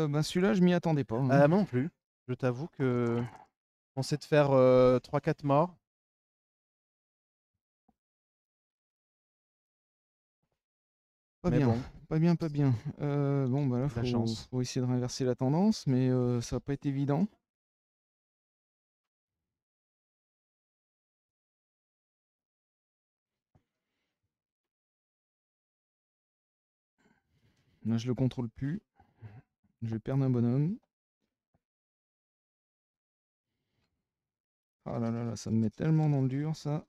Speaker 4: Bah celui-là, je m'y attendais pas. Hein.
Speaker 3: Moi non plus. Je t'avoue que on sait de faire 3-4 morts.
Speaker 4: Pas
Speaker 3: Mais
Speaker 4: bien,
Speaker 3: bon,
Speaker 4: pas bien, pas bien. Bon, bah là,
Speaker 3: de la chance.
Speaker 4: faut essayer de renverser la tendance, mais ça va pas être évident. Là, je le contrôle plus. Je vais perdre un bonhomme. Ah là là là, ça me met tellement dans le dur, ça.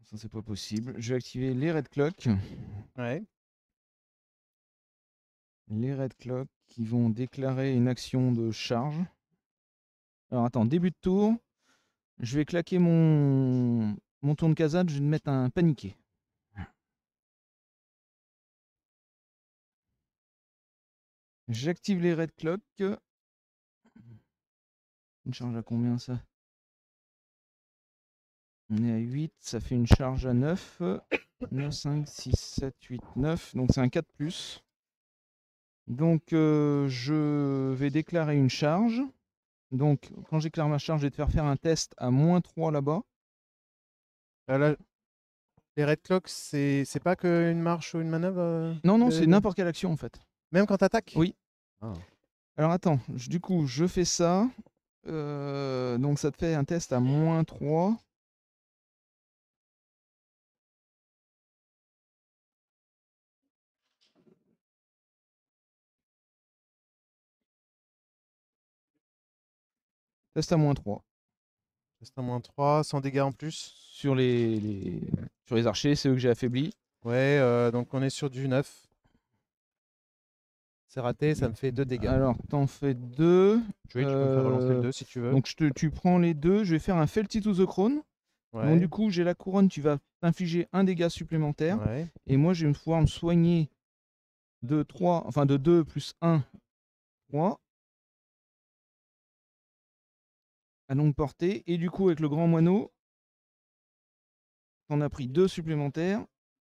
Speaker 4: Ça, c'est pas possible. Je vais activer les red clock.
Speaker 3: Ouais.
Speaker 4: Les red clock qui vont déclarer une action de charge. Alors attends, début de tour. Je vais claquer mon tour de casade. Je vais mettre un paniqué. J'active les red clock. Une charge à combien ça? On est à 8, ça fait une charge à 9. 9, 5, 6, 7, 8, 9. Donc c'est un 4+. Donc je vais déclarer une charge. Donc quand je déclare ma charge, je vais te faire un test à -3 là-bas.
Speaker 3: Là, les red clocks, c'est pas qu'une marche ou une manœuvre
Speaker 4: Non, non, c'est n'importe quelle action en fait.
Speaker 3: Même quand t'attaques?
Speaker 4: Oui.
Speaker 3: Ah.
Speaker 4: Alors attends, du coup, je fais ça. Donc ça te fait un test à -3. Test à -3.
Speaker 3: Test à -3, sans dégâts en plus.
Speaker 4: Sur les archers, c'est eux que j'ai affaiblis.
Speaker 3: Ouais, donc on est sur du 9. C'est raté, ça me fait 2 dégâts.
Speaker 4: Alors, t'en fais 2.
Speaker 3: Oui, tu peux me faire relancer le 2 si tu veux.
Speaker 4: Donc tu prends les 2. Je vais faire un Felty to the Crown.
Speaker 3: Ouais.
Speaker 4: Donc du coup, j'ai la couronne, tu vas t'infliger un dégât supplémentaire.
Speaker 3: Ouais.
Speaker 4: Et moi, je vais pouvoir me soigner de 3, enfin de 2 plus 1, 3. À longue portée. Et du coup, avec le grand moineau, t'en as pris 2 supplémentaires.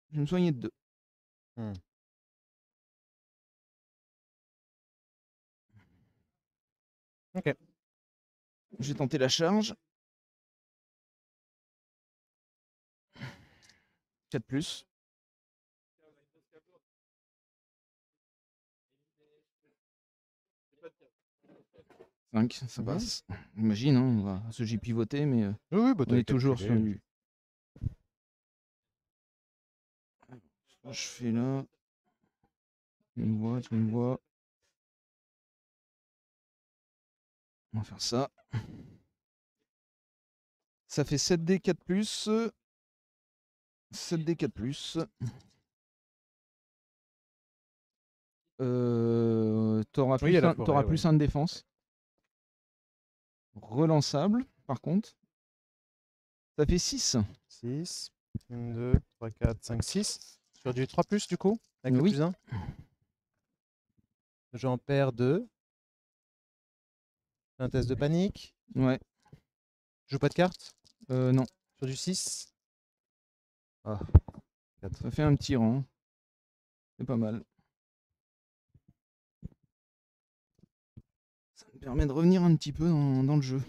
Speaker 4: Je vais me soigner de 2.
Speaker 3: Hmm. Ok.
Speaker 4: J'ai tenté la charge. 4+. 5, ça passe. Imagine, hein, on va se pivoter, mais
Speaker 3: Oui, bah,
Speaker 4: on est toujours sur
Speaker 3: calculé.
Speaker 4: du. Je fais là. Tu me vois, tu me vois. On va faire ça. Ça fait 7D 4+. 7D 4+. T'auras
Speaker 3: Oui, il y a la
Speaker 4: t'auras
Speaker 3: forêt,
Speaker 4: plus
Speaker 3: ouais.
Speaker 4: 1 de défense. Relançable, par contre. Ça fait 6.
Speaker 3: 6, 1, 2, 3, 4, 5, 6. Sur du 3+, du coup, avec le
Speaker 4: Oui.
Speaker 3: plus 1. J'en perds 2. Un test de panique.
Speaker 4: Ouais.
Speaker 3: Je joue pas de carte.
Speaker 4: Non.
Speaker 3: Sur du 6. Ah, 4.
Speaker 4: Ça fait un petit rang. C'est pas mal. Ça me permet de revenir un petit peu dans le jeu.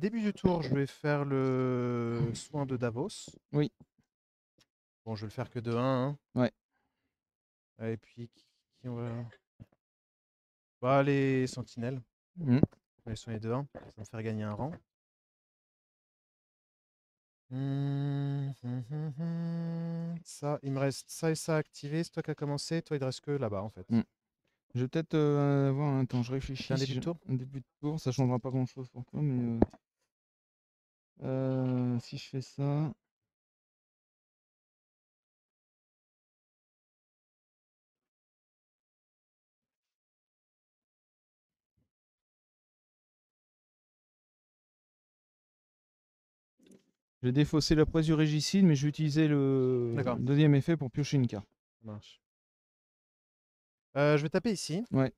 Speaker 3: Début du tour, je vais faire le soin de Davos.
Speaker 4: Oui.
Speaker 3: Bon, je vais le faire que de 1. Hein.
Speaker 4: Ouais.
Speaker 3: Et puis, qui on va... Bah, les sentinelles.
Speaker 4: Mmh.
Speaker 3: Je vais les soigner de 1. Ça va me faire gagner un rang. Ça, il me reste ça et ça activé. C'est toi qui as commencé. Toi, il te reste que là-bas, en fait.
Speaker 4: Je vais peut-être avoir un temps, je réfléchis.
Speaker 3: Un début de tour.
Speaker 4: Un début de tour, ça changera pas grand-chose pour toi, mais si je fais ça. Je vais défausser la presse du régicide, mais je vais utiliser le deuxième effet pour piocher une carte.
Speaker 3: Ça marche. Je vais taper ici.
Speaker 4: Ouais.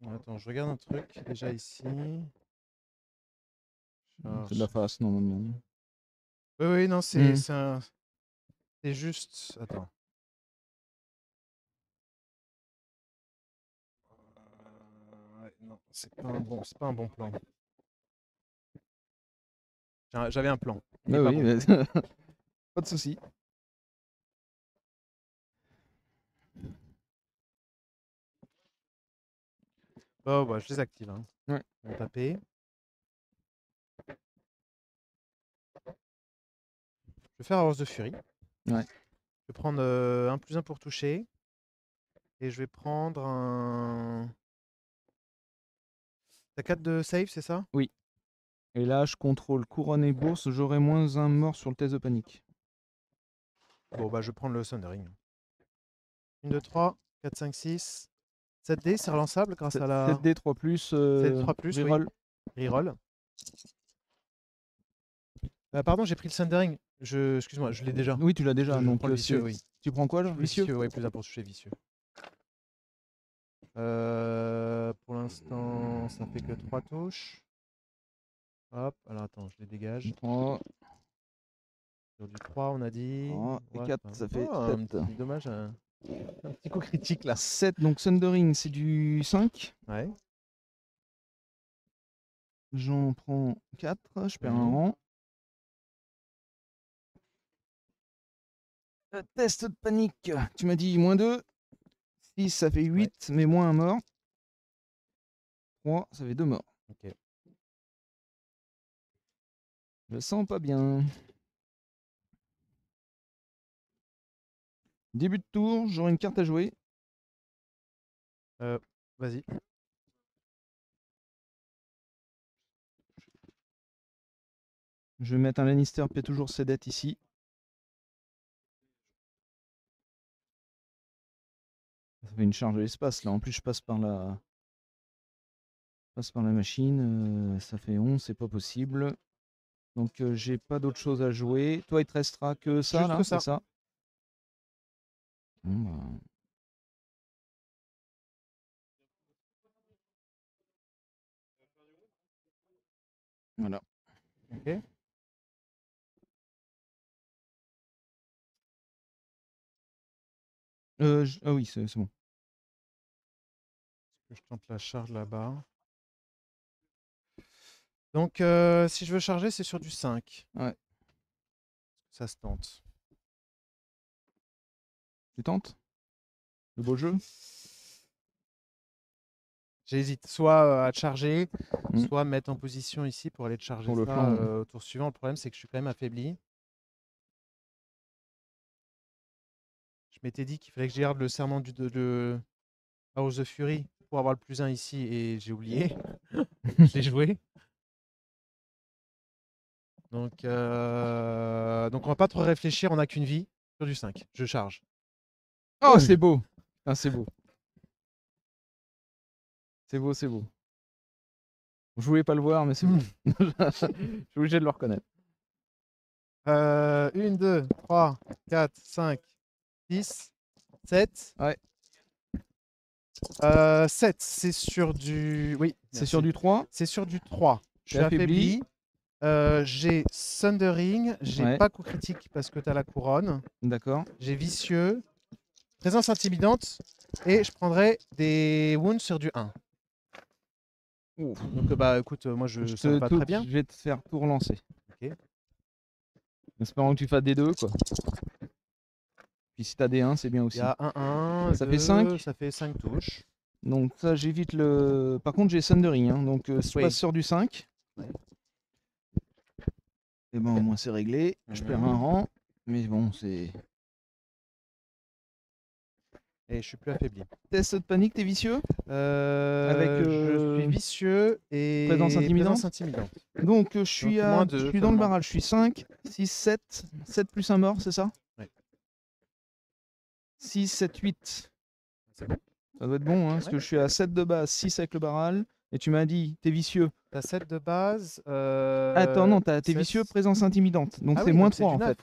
Speaker 3: Attends, je regarde un truc déjà ici.
Speaker 4: C'est de la face, normalement.
Speaker 3: Oui, oui, non, c'est juste. Attends. c'est pas un bon plan. J'avais un plan. Il est
Speaker 4: Bah
Speaker 3: pas
Speaker 4: oui,
Speaker 3: bon.
Speaker 4: mais pas de souci.
Speaker 3: Oh, bah, je les active. Hein.
Speaker 4: Ouais.
Speaker 3: Ils vont taper. Je vais faire Arrose de Furie.
Speaker 4: Ouais.
Speaker 3: Je vais prendre 1+1 pour toucher. Et je vais prendre un. T'as 4 de save, c'est ça?
Speaker 4: Oui. Et là, je contrôle couronne et bourse. J'aurai -1 mort sur le test de panique.
Speaker 3: Bon, bah, je vais prendre le Sundering. 1, 2, 3, 4, 5, 6. 7D, c'est relançable grâce à la.
Speaker 4: 7D 3+,
Speaker 3: 7D 3+, oui.
Speaker 4: reroll.
Speaker 3: Reroll. Pardon, j'ai pris le Sundering. Excuse-moi, je l'ai déjà.
Speaker 4: Oui, tu l'as déjà.
Speaker 3: Je
Speaker 4: Donc,
Speaker 3: prends le vicieux, oui.
Speaker 4: tu prends quoi là? Vicieux.
Speaker 3: Vicieux, ouais, +1 pour toucher vicieux. Pour l'instant, ça fait que 3 touches. Hop, alors attends, je les dégage.
Speaker 4: 3,
Speaker 3: Sur du 3, on a dit.
Speaker 4: et
Speaker 3: Ouais,
Speaker 4: 4,
Speaker 3: enfin,
Speaker 4: ça fait
Speaker 3: un
Speaker 4: 7.
Speaker 3: petit dommage. Un petit coup critique là.
Speaker 4: 7, donc Sundering, c'est du 5.
Speaker 3: Ouais.
Speaker 4: J'en prends 4, je perds un
Speaker 3: Mhm.
Speaker 4: rang. Test de panique, tu m'as dit -2. 6, ça fait 8, mais moins un mort. 3, ça fait 2 morts.
Speaker 3: Ok.
Speaker 4: Je le sens pas bien. Début de tour, j'aurai une carte à jouer.
Speaker 3: Vas-y.
Speaker 4: Je vais mettre un Lannister paie toujours ses dettes ici. Ça fait une charge de l'espace là. En plus, je passe par la machine. Ça fait 11, c'est pas possible. Donc, j'ai pas d'autre chose à jouer. Toi, il te restera que ça
Speaker 3: Juste
Speaker 4: là,
Speaker 3: que
Speaker 4: c'est
Speaker 3: ça.
Speaker 4: ça. Bon, bah. Voilà.
Speaker 3: Ok.
Speaker 4: Ah oui, c'est bon.
Speaker 3: Je tente la charge là-bas. Donc, si je veux charger, c'est sur du 5.
Speaker 4: Ouais.
Speaker 3: Ça se tente.
Speaker 4: Tu tentes le beau jeu?
Speaker 3: J'hésite soit à te charger,
Speaker 4: Mm.
Speaker 3: soit me mettre en position ici pour aller te charger
Speaker 4: Pour le
Speaker 3: ça
Speaker 4: flanc.
Speaker 3: au tour suivant. Le problème, c'est que je suis quand même affaibli. Je m'étais dit qu'il fallait que je garde le serment de House of Fury pour avoir le +1 ici et j'ai oublié. Je l'ai joué. Donc on va pas trop réfléchir, on n'a qu'une vie. Sur du 5, je charge.
Speaker 4: Oh, c'est beau. Ah, c'est beau. C'est beau, c'est beau. Je voulais pas le voir, mais c'est beau. Je suis obligé de le reconnaître.
Speaker 3: 1, 2, 3, 4, 5, 6, 7.
Speaker 4: Ouais.
Speaker 3: 7, c'est sur du. Oui.
Speaker 4: C'est sur du 3.
Speaker 3: C'est sur du 3. Je suis
Speaker 4: T'es affaibli.
Speaker 3: J'ai Sundering, j'ai pas coup critique parce que tu as la couronne.
Speaker 4: D'accord.
Speaker 3: J'ai vicieux, présence intimidante et je prendrai des wounds sur du 1.
Speaker 4: Ouf.
Speaker 3: Donc bah écoute, moi ça me va très bien.
Speaker 4: Je vais te faire tout relancer.
Speaker 3: Ok.
Speaker 4: Espérons que tu fasses des 2 quoi. Puis si t'as des 1, c'est bien
Speaker 3: Il
Speaker 4: aussi.
Speaker 3: y a 1, 1,
Speaker 4: Ça
Speaker 3: 2,
Speaker 4: fait 5.
Speaker 3: ça fait 5 touches.
Speaker 4: Donc ça j'évite le. Par contre j'ai Sundering, hein, donc si je
Speaker 3: Oui.
Speaker 4: passe sur du 5.
Speaker 3: Ouais.
Speaker 4: Et ben au moins c'est réglé. Je perds un rang. Mais bon c'est.
Speaker 3: Et je suis plus affaibli.
Speaker 4: Test de panique, t'es vicieux?
Speaker 3: Je suis vicieux et
Speaker 4: présence intimidante. Donc je suis
Speaker 3: moins 2,
Speaker 4: je suis dans le barrage, je suis 5, 6, 7. 7 plus un mort, c'est ça?
Speaker 3: Ouais.
Speaker 4: 6, 7, 8.
Speaker 3: C'est bon.
Speaker 4: Ça doit être bon, hein, parce que je suis à 7 de base, 6 avec le barral. Et tu m'as dit, t'es vicieux.
Speaker 3: T'as 7 de base.
Speaker 4: Attends, non, t'es vicieux, présence intimidante. Donc c'est moins 3 en fait.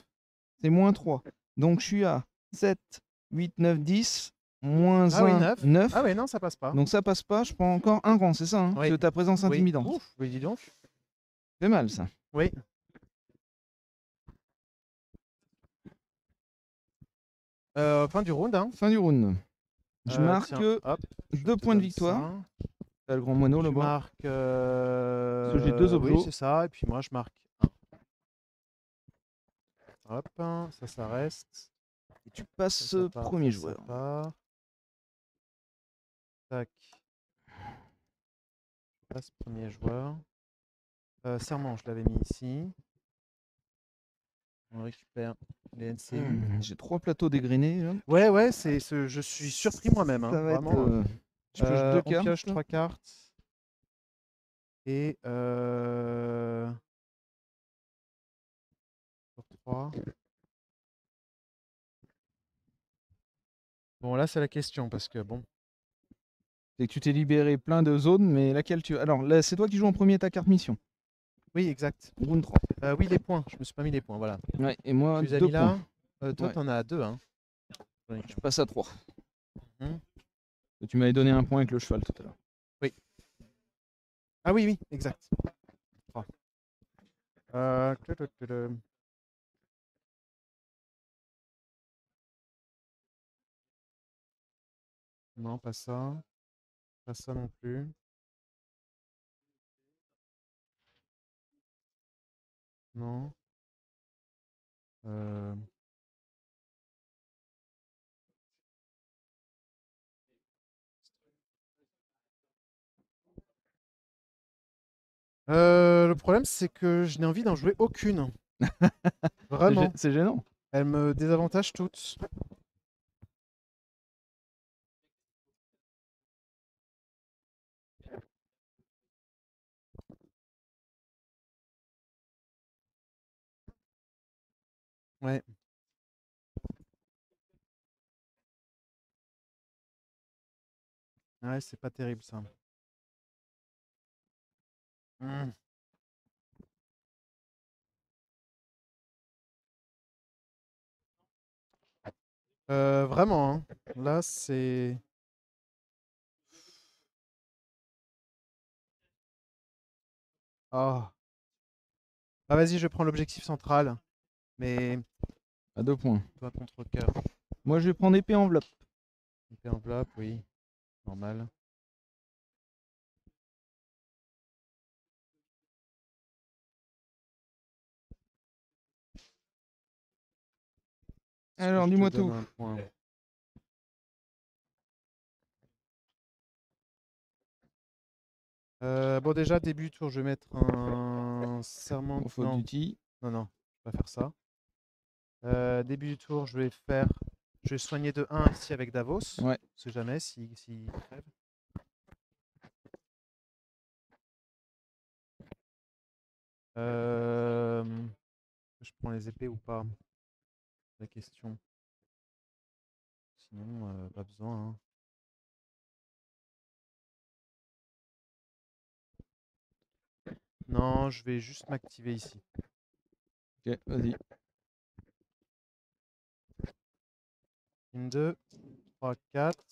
Speaker 4: C'est moins 3. Donc je suis à 7, 8, 9, 10. Moins 1, 9.
Speaker 3: Ah ouais, non, ça passe pas.
Speaker 4: Donc ça passe pas, je prends encore un rang, c'est ça, hein,
Speaker 3: oui.
Speaker 4: de ta présence intimidante.
Speaker 3: Ouf, oui, dis donc.
Speaker 4: C'est mal ça.
Speaker 3: Oui. Fin du round. Hein.
Speaker 4: Fin du round. Je marque
Speaker 3: tiens, hop,
Speaker 4: 2 points de victoire. T'as le grand moineau
Speaker 3: Tu
Speaker 4: là-bas.
Speaker 3: marques.
Speaker 4: que j'ai deux
Speaker 3: Oui,
Speaker 4: objets.
Speaker 3: c'est ça. Et puis moi, je marque 1. Hop, ça reste.
Speaker 4: Et tu passes
Speaker 3: Ça part,
Speaker 4: premier
Speaker 3: ça
Speaker 4: joueur.
Speaker 3: part. Tac. Je passe premier joueur. Serment, je l'avais mis ici. On récupère les NCU.
Speaker 4: J'ai 3 plateaux dégrenés. Là.
Speaker 3: Ouais, ouais, je suis surpris moi-même.
Speaker 4: Ça va
Speaker 3: vraiment.
Speaker 4: être. Je pioche 2
Speaker 3: On
Speaker 4: cartes.
Speaker 3: pioche 3 cartes. Et sur 3. Bon, là, c'est la question parce que bon.
Speaker 4: C'est que tu t'es libéré plein de zones, mais laquelle tu. Alors là, c'est toi qui joues en premier ta carte mission.
Speaker 3: Oui, exact.
Speaker 4: Round 3.
Speaker 3: Oui, les points. Je me suis pas mis les points, voilà.
Speaker 4: Ouais, et moi,
Speaker 3: Tu les as
Speaker 4: 2
Speaker 3: mis
Speaker 4: points.
Speaker 3: là. Toi,
Speaker 4: Ouais.
Speaker 3: t'en as 2. Hein.
Speaker 4: Je passe à 3.
Speaker 3: Mhm.
Speaker 4: Tu m'avais donné un point avec le cheval tout à l'heure.
Speaker 3: Oui. Ah oui, oui, exact. 3. Non, pas ça. Pas ça non plus. Non. Le problème, c'est que je n'ai envie d'en jouer aucune. Vraiment.
Speaker 4: C'est gênant.
Speaker 3: Elles me désavantagent toutes. Ouais. Ouais, c'est pas terrible ça. Hmm. Vraiment, hein. Là, c'est. Ah. Ah, vas-y, je prends l'objectif central. Mais.
Speaker 4: À 2 points.
Speaker 3: Toi contre cœur.
Speaker 4: Moi, je vais prendre épée enveloppe.
Speaker 3: Épée enveloppe, oui. Normal. Est-ce que
Speaker 4: Alors,
Speaker 3: je te
Speaker 4: dis-moi
Speaker 3: donne
Speaker 4: tout.
Speaker 3: un point? Bon, déjà, début du tour, je vais mettre un serment.
Speaker 4: Au faute
Speaker 3: Non,
Speaker 4: duty.
Speaker 3: non, non, je vais pas faire ça. Début du tour, je vais soigner de 1 ici avec Davos.
Speaker 4: Ouais.
Speaker 3: On sait jamais si crève. Je prends les épées ou pas? La question. Sinon, pas besoin. Hein. Non, je vais juste m'activer ici.
Speaker 4: Ok, vas-y.
Speaker 3: 1, 2, 3, 4,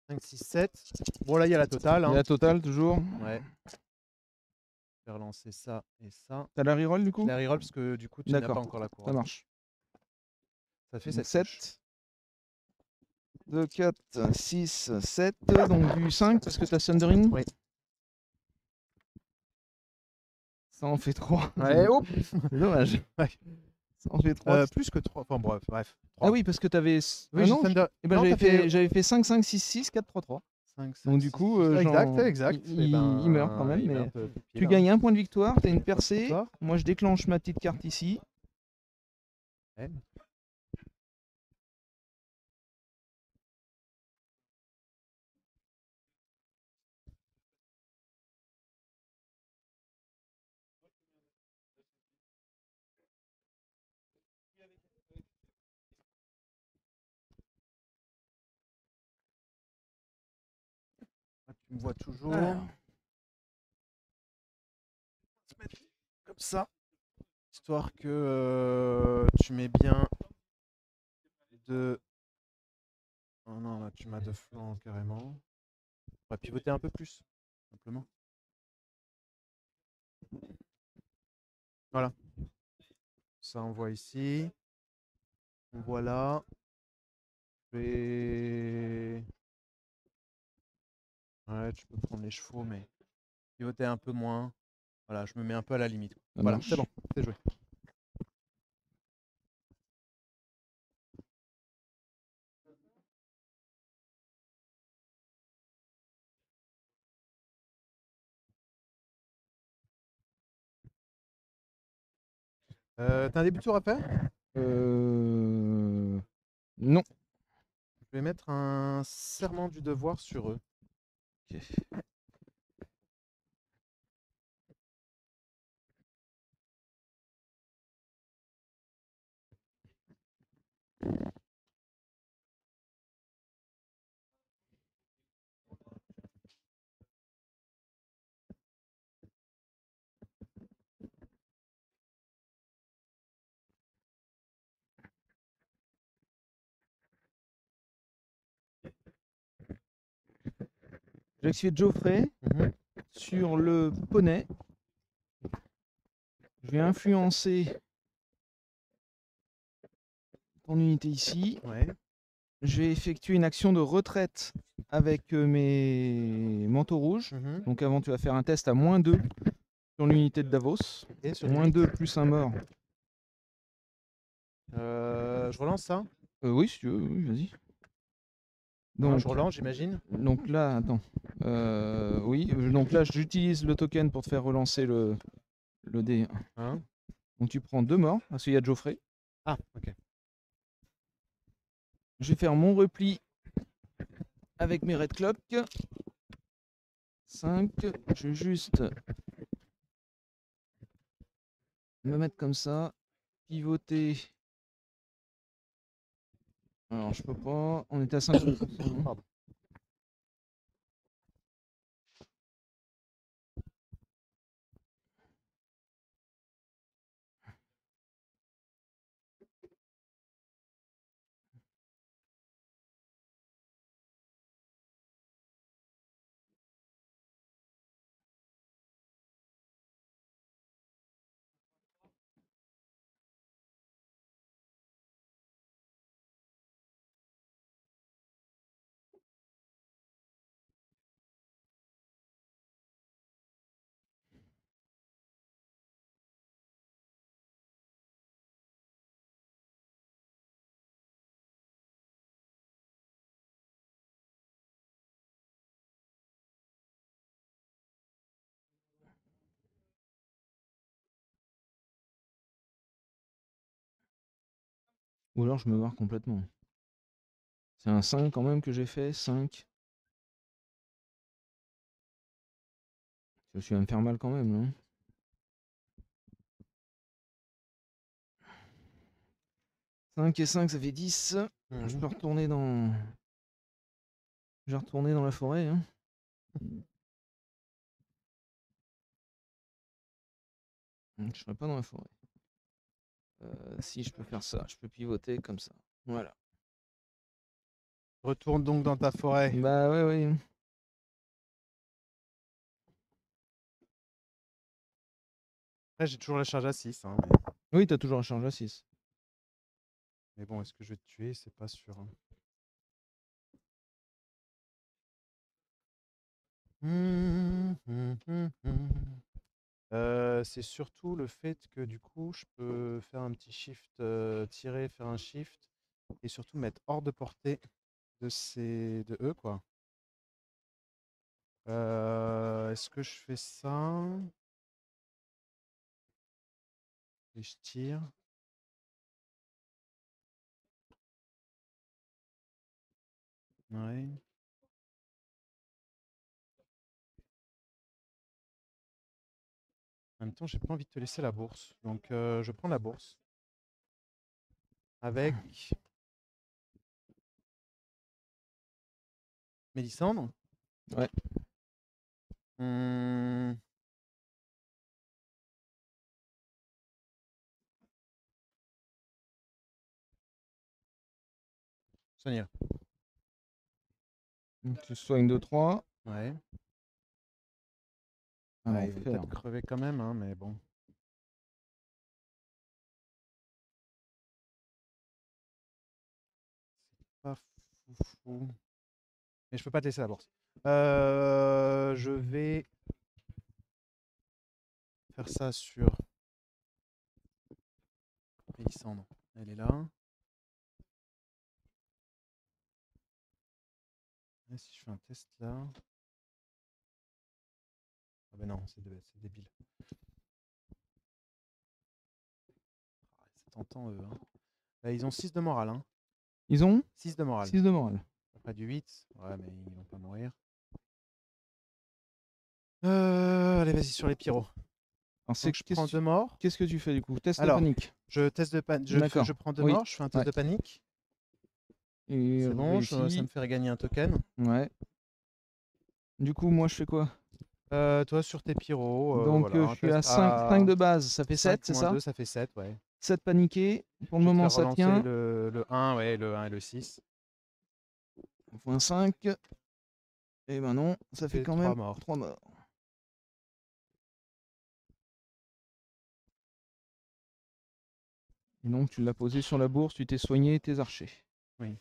Speaker 3: 5, 6, 7. Bon, là, il y a la totale.
Speaker 4: Il y a
Speaker 3: Hein.
Speaker 4: la totale toujours.
Speaker 3: Ouais. Je vais relancer ça et ça.
Speaker 4: T'as la reroll du
Speaker 3: Je
Speaker 4: coup?
Speaker 3: la reroll parce que du coup, tu n'as pas
Speaker 4: D'accord,
Speaker 3: encore la
Speaker 4: ça
Speaker 3: couronne.
Speaker 4: marche.
Speaker 3: Ça fait
Speaker 4: Donc
Speaker 3: 7.
Speaker 4: 7. 2, 4, 6, 7. Donc du 5 parce que t'as Sundering.
Speaker 3: Oui.
Speaker 4: Ça en fait 3.
Speaker 3: Ouais, hop.
Speaker 4: C'est dommage.
Speaker 3: Ouais.
Speaker 4: Ça en fait 3.
Speaker 3: Plus que 3. Enfin, bref. 3.
Speaker 4: Ah oui, parce que t'avais.
Speaker 3: Oui,
Speaker 4: ah
Speaker 3: j'ai
Speaker 4: non,
Speaker 3: Thunder.
Speaker 4: eh ben,
Speaker 3: Non,
Speaker 4: j'avais fait 5, 5, 6, 6, 4, 3, 3.
Speaker 3: 5, 5,
Speaker 4: Donc du
Speaker 3: 6,
Speaker 4: coup,
Speaker 3: 6. Exact,
Speaker 4: genre,
Speaker 3: exact.
Speaker 4: il meurt quand même.
Speaker 3: Il
Speaker 4: Mais
Speaker 3: meurt de pied,
Speaker 4: tu
Speaker 3: là.
Speaker 4: gagnes un point de victoire, t'as une
Speaker 3: Point de
Speaker 4: percée.
Speaker 3: victoire.
Speaker 4: Moi, je déclenche ma petite carte ici.
Speaker 3: Ouais. Ah, tu me vois toujours.
Speaker 4: Alors.
Speaker 3: Se mettre comme ça. Histoire que tu mets bien de. Oh non, là, tu m'as de flanc carrément. On va pivoter un peu plus, simplement. Voilà. Ça, on voit ici. On voit là. Je vais... Ouais, tu peux prendre les chevaux, mais pivoter un peu moins. Voilà, je me mets un peu à la limite.
Speaker 4: Ça
Speaker 3: Voilà,
Speaker 4: marche.
Speaker 3: c'est bon, c'est joué. T'as un début de tour à faire?
Speaker 4: Non.
Speaker 3: Je vais mettre un serment du devoir sur eux.
Speaker 4: Ok. J'active Geoffrey
Speaker 3: Mhm.
Speaker 4: sur le poney. Je vais influencer ton unité ici.
Speaker 3: Ouais.
Speaker 4: Je vais effectuer une action de retraite avec mes manteaux rouges.
Speaker 3: Mhm.
Speaker 4: Donc avant, tu vas faire un test à -2 sur l'unité de Davos.
Speaker 3: Et sur
Speaker 4: -2 plus un mort.
Speaker 3: je relance ça?
Speaker 4: Oui, si tu veux, oui, vas-y.
Speaker 3: Hein,
Speaker 4: Donc,
Speaker 3: je relance, j'imagine.
Speaker 4: donc là, attends. Oui, donc là, j'utilise le token pour te faire relancer le dé.
Speaker 3: Hein?
Speaker 4: Donc tu prends 2 morts, parce qu'il y a Geoffrey.
Speaker 3: Ah, ok.
Speaker 4: Je vais faire mon repli avec mes Red Clock. 5. Je vais juste me mettre comme ça. Pivoter. Alors, je peux pas. On était à 50%.
Speaker 3: Pardon.
Speaker 4: Ou alors je me barre complètement. C'est un 5 quand même que j'ai fait. 5. Je suis à me faire mal quand même, non? 5 et 5, ça fait 10. Je
Speaker 3: Mhm.
Speaker 4: peux retourner dans. Je vais retourner dans la forêt. Hein. Je serai pas dans la forêt. Si je peux faire ça, je peux pivoter comme ça. Voilà.
Speaker 3: Retourne donc dans ta forêt.
Speaker 4: Bah ouais, ouais.
Speaker 3: Après, j'ai toujours la charge à 6. Hein,
Speaker 4: Oui, t'as toujours un charge à 6.
Speaker 3: mais bon, est-ce que je vais te tuer? C'est pas sûr. Hein. C'est surtout le fait que du coup, je peux faire un petit shift, tirer, faire un shift, et surtout mettre hors de portée de eux, quoi. Est-ce que je fais ça? Et je tire. Ouais. En même temps, j'ai pas envie de te laisser la bourse. Donc, je prends la bourse. Avec Mélisandre.
Speaker 4: Ouais.
Speaker 3: Hum, Sonia.
Speaker 4: Donc, tu soignes de 3.
Speaker 3: Ouais.
Speaker 4: Ah,
Speaker 3: Ouais, il va
Speaker 4: l'enfer.
Speaker 3: peut-être crever quand même, hein, mais bon. Pas foufou. Mais je peux pas te laisser la bourse. Je vais faire ça sur Payssandre. Elle est là. Et si je fais un test là. Ah ben non, c'est débile. Ah, c'est tentant eux. Hein. Là, ils ont 6 de morale. Hein.
Speaker 4: Ils ont
Speaker 3: 6 de morale.
Speaker 4: 6 de morale.
Speaker 3: Après du 8. Ouais, mais ils vont pas mourir. Allez, vas-y, sur les pyros.
Speaker 4: Alors, c'est
Speaker 3: Donc, je prends 2 morts.
Speaker 4: Qu'est-ce que tu fais du coup? Test de
Speaker 3: Alors,
Speaker 4: panique.
Speaker 3: Je teste de
Speaker 4: D'accord.
Speaker 3: je prends 2
Speaker 4: Oui.
Speaker 3: morts, je fais un test
Speaker 4: Ouais.
Speaker 3: de panique.
Speaker 4: Et
Speaker 3: C'est bon, ça
Speaker 4: réussi.
Speaker 3: me fait regagner un token.
Speaker 4: Ouais. Du coup, moi, je fais quoi?
Speaker 3: Toi, sur tes pyros,
Speaker 4: Donc,
Speaker 3: voilà,
Speaker 4: je suis à 5 de base, ça fait 7, c'est ça?
Speaker 3: 2, ça fait 7, ouais.
Speaker 4: 7 paniqués. Pour le
Speaker 3: Je vais te
Speaker 4: moment,
Speaker 3: faire
Speaker 4: ça
Speaker 3: relancer
Speaker 4: tient.
Speaker 3: le 1, ouais, le 1 et le 6.
Speaker 4: Point 5. Et ben non, ça fait
Speaker 3: C'est
Speaker 4: quand
Speaker 3: 3
Speaker 4: même
Speaker 3: morts.
Speaker 4: 3 morts. Et donc, tu l'as posé sur la bourse, tu t'es soigné tes archers.
Speaker 3: Oui.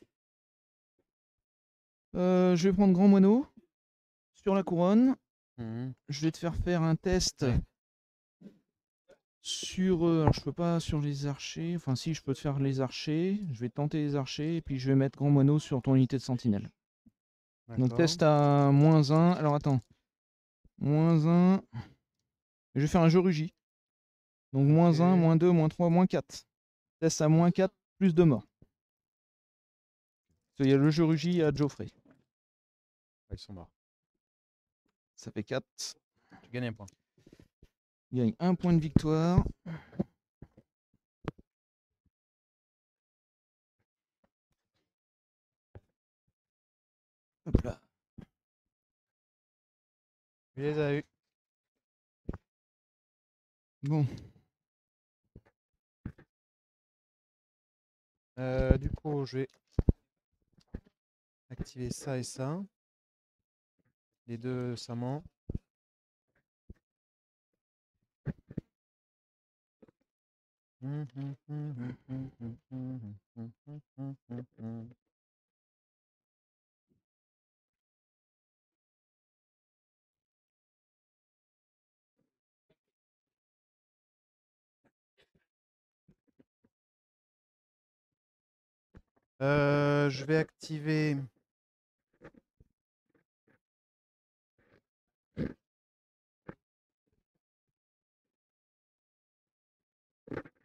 Speaker 4: Je vais prendre Grand Moineau sur la couronne.
Speaker 3: Mhm.
Speaker 4: Je vais te faire un test
Speaker 3: Ouais.
Speaker 4: sur. Alors, je peux pas sur les archers. Enfin, si, je peux te faire les archers. Je vais tenter les archers et puis je vais mettre Grand Moineau sur ton unité de sentinelle. Donc,
Speaker 3: D'accord.
Speaker 4: test à -1. Alors, attends. -1. Je vais faire un jeu rugis. Donc, -1,
Speaker 3: Ok.
Speaker 4: -2, -3, -4. Test à -4, plus de morts. Il y a le jeu rugis à Geoffrey.
Speaker 3: Ouais, ils sont morts.
Speaker 4: Ça fait 4.
Speaker 3: Tu gagnes un point.
Speaker 4: Il gagne 1 point de victoire. Hop là.
Speaker 3: Tu les as eu.
Speaker 4: Bon.
Speaker 3: Du coup, je vais activer ça et ça. Les deux serments. Je vais activer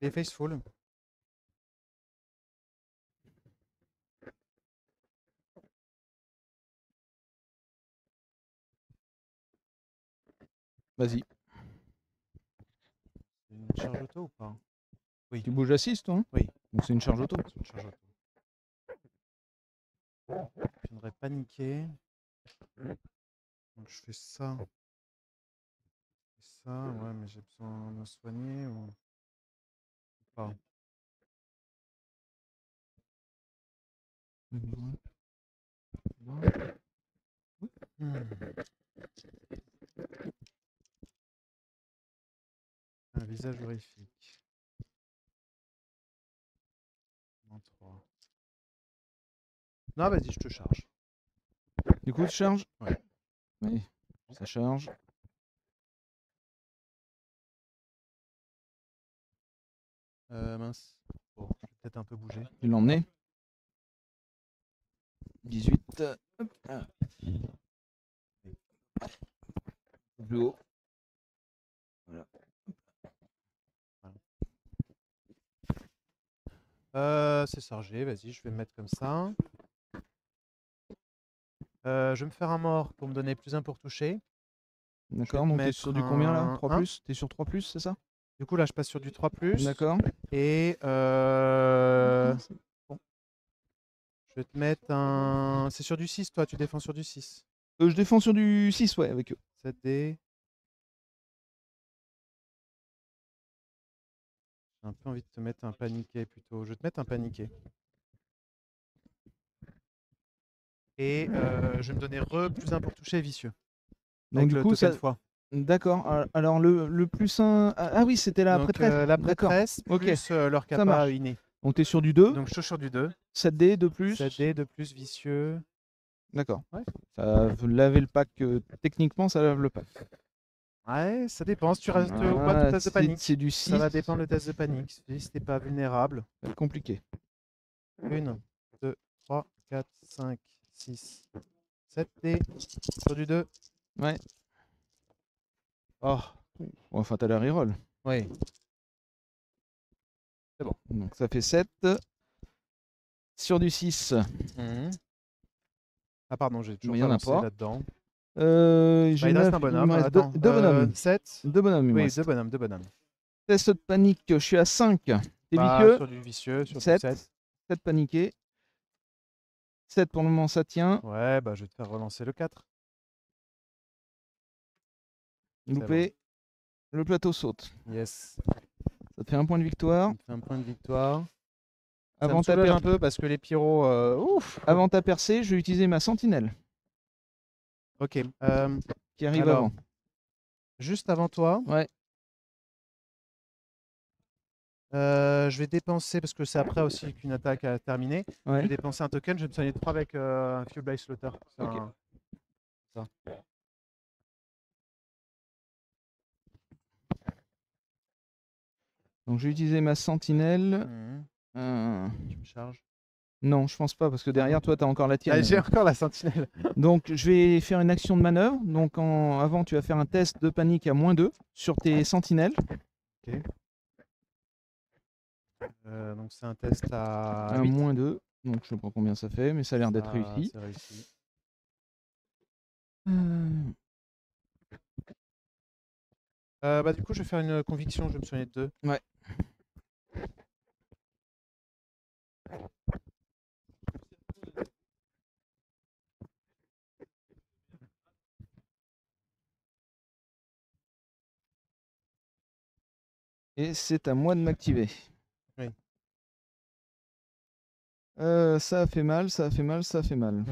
Speaker 3: les Faceful.
Speaker 4: Vas-y.
Speaker 3: C'est une charge auto ou pas? Oui.
Speaker 4: Tu bouges à 6, toi, hein?
Speaker 3: Oui.
Speaker 4: Donc c'est une charge auto.
Speaker 3: C'est une charge auto. Je viendrai paniquer. Donc je fais ça. Ça, ouais, mais j'ai besoin de me soigner ou pas. Un visage horrifique. -3. Non, vas-y, je te charge.
Speaker 4: Du coup, tu charges?
Speaker 3: Ouais.
Speaker 4: Oui, ça charge.
Speaker 3: Mince. Bon, je vais peut-être un peu bouger.
Speaker 4: Tu l'as emmené. 18. Hop, là. Plus haut. Voilà.
Speaker 3: C'est chargé, vas-y, je vais me mettre comme ça. Je vais me faire un mort pour me donner +1 pour toucher.
Speaker 4: D'accord,
Speaker 3: te
Speaker 4: donc t'es
Speaker 3: mettre
Speaker 4: sur du combien là?
Speaker 3: un
Speaker 4: 3 plus? T'es sur 3 plus, c'est ça?
Speaker 3: Du coup, là, je passe sur du 3+.
Speaker 4: D'accord.
Speaker 3: Et bon, je vais te mettre un. C'est sur du 6, toi, tu défends sur du 6.
Speaker 4: Je défends sur du 6, ouais, avec eux.
Speaker 3: 7D. J'ai un peu envie de te mettre un paniqué plutôt. Je vais te mettre un paniqué. Et je vais me donner +1 pour toucher vicieux.
Speaker 4: Donc
Speaker 3: Avec
Speaker 4: du
Speaker 3: le
Speaker 4: coup,
Speaker 3: token
Speaker 4: ça.
Speaker 3: fois.
Speaker 4: D'accord. Alors le +1. Ah oui, c'était la
Speaker 3: Donc
Speaker 4: prêtresse.
Speaker 3: la
Speaker 4: D'accord.
Speaker 3: prêtresse
Speaker 4: Ok.
Speaker 3: plus leur
Speaker 4: Ça
Speaker 3: capa
Speaker 4: marche.
Speaker 3: inné.
Speaker 4: Donc tu es sur du 2,
Speaker 3: Donc je suis sur du 2.
Speaker 4: 7D de plus.
Speaker 3: 7D de plus vicieux.
Speaker 4: D'accord.
Speaker 3: Ouais.
Speaker 4: Ça veut laver le pack. Techniquement, ça lave le pack.
Speaker 3: Ouais, ça dépend. Si tu restes ou pas ton test de panique.
Speaker 4: C'est du 6.
Speaker 3: Ça va dépendre le test de panique. Si t'es pas vulnérable.
Speaker 4: Ça va être compliqué.
Speaker 3: 1, 2, 3, 4, 5, 6, 7D. Sur du 2.
Speaker 4: Ouais.
Speaker 3: Oh,
Speaker 4: Enfin, t'as la reroll.
Speaker 3: oui. C'est bon.
Speaker 4: Donc ça fait 7. Sur du 6.
Speaker 3: Mhm. Ah pardon, j'ai toujours
Speaker 4: Il y en
Speaker 3: pas
Speaker 4: a
Speaker 3: lancé
Speaker 4: pas.
Speaker 3: là-dedans.
Speaker 4: J'ai
Speaker 3: Il reste
Speaker 4: 9,
Speaker 3: un
Speaker 4: il
Speaker 3: bonhomme.
Speaker 4: me reste
Speaker 3: Attends,
Speaker 4: deux bonhommes.
Speaker 3: 7.
Speaker 4: Deux bonhommes, il me
Speaker 3: Oui,
Speaker 4: reste.
Speaker 3: deux bonhommes, deux bonhommes.
Speaker 4: Test de panique, je suis à 5. T'es
Speaker 3: Bah,
Speaker 4: vicieux.
Speaker 3: sur du vicieux, sur
Speaker 4: 7.
Speaker 3: du 7.
Speaker 4: 7 paniqués. 7 pour le moment, ça tient.
Speaker 3: Ouais, bah je vais te faire relancer le 4.
Speaker 4: Loupé. Le plateau saute.
Speaker 3: Yes.
Speaker 4: Ça te fait un point de victoire.
Speaker 3: Ça me fait un point de victoire. Ça
Speaker 4: Avant
Speaker 3: me
Speaker 4: ta,
Speaker 3: soulage un peu parce que les pyros... ouf.
Speaker 4: Avant ta percée, je vais utiliser ma sentinelle
Speaker 3: Ok.
Speaker 4: qui arrive
Speaker 3: Alors,
Speaker 4: avant.
Speaker 3: juste avant toi,
Speaker 4: Ouais.
Speaker 3: je vais dépenser, parce que c'est après aussi qu'une attaque a terminé, je
Speaker 4: Ouais.
Speaker 3: vais dépenser un token, je vais me soigner 3 avec un Fuel Blade Slaughter. C'est
Speaker 4: Ok.
Speaker 3: ça.
Speaker 4: Donc je vais utiliser ma sentinelle.
Speaker 3: Tu me charges.
Speaker 4: Non, je pense pas, parce que derrière toi, tu as encore la tienne.
Speaker 3: Ah, j'ai encore la sentinelle.
Speaker 4: Donc je vais faire une action de manœuvre. Donc avant, tu vas faire un test de panique à -2 sur tes sentinelles.
Speaker 3: Ok. Donc c'est un test à
Speaker 4: Un
Speaker 3: 8.
Speaker 4: -2. Donc je sais pas combien ça fait, mais ça a l'air d'être réussi.
Speaker 3: C'est réussi. Bah, du coup, je vais faire une conviction, je vais me soigner de 2.
Speaker 4: Ouais. Et c'est à moi de m'activer.
Speaker 3: Oui.
Speaker 4: Ça a fait mal, ça a fait mal, ça a fait mal.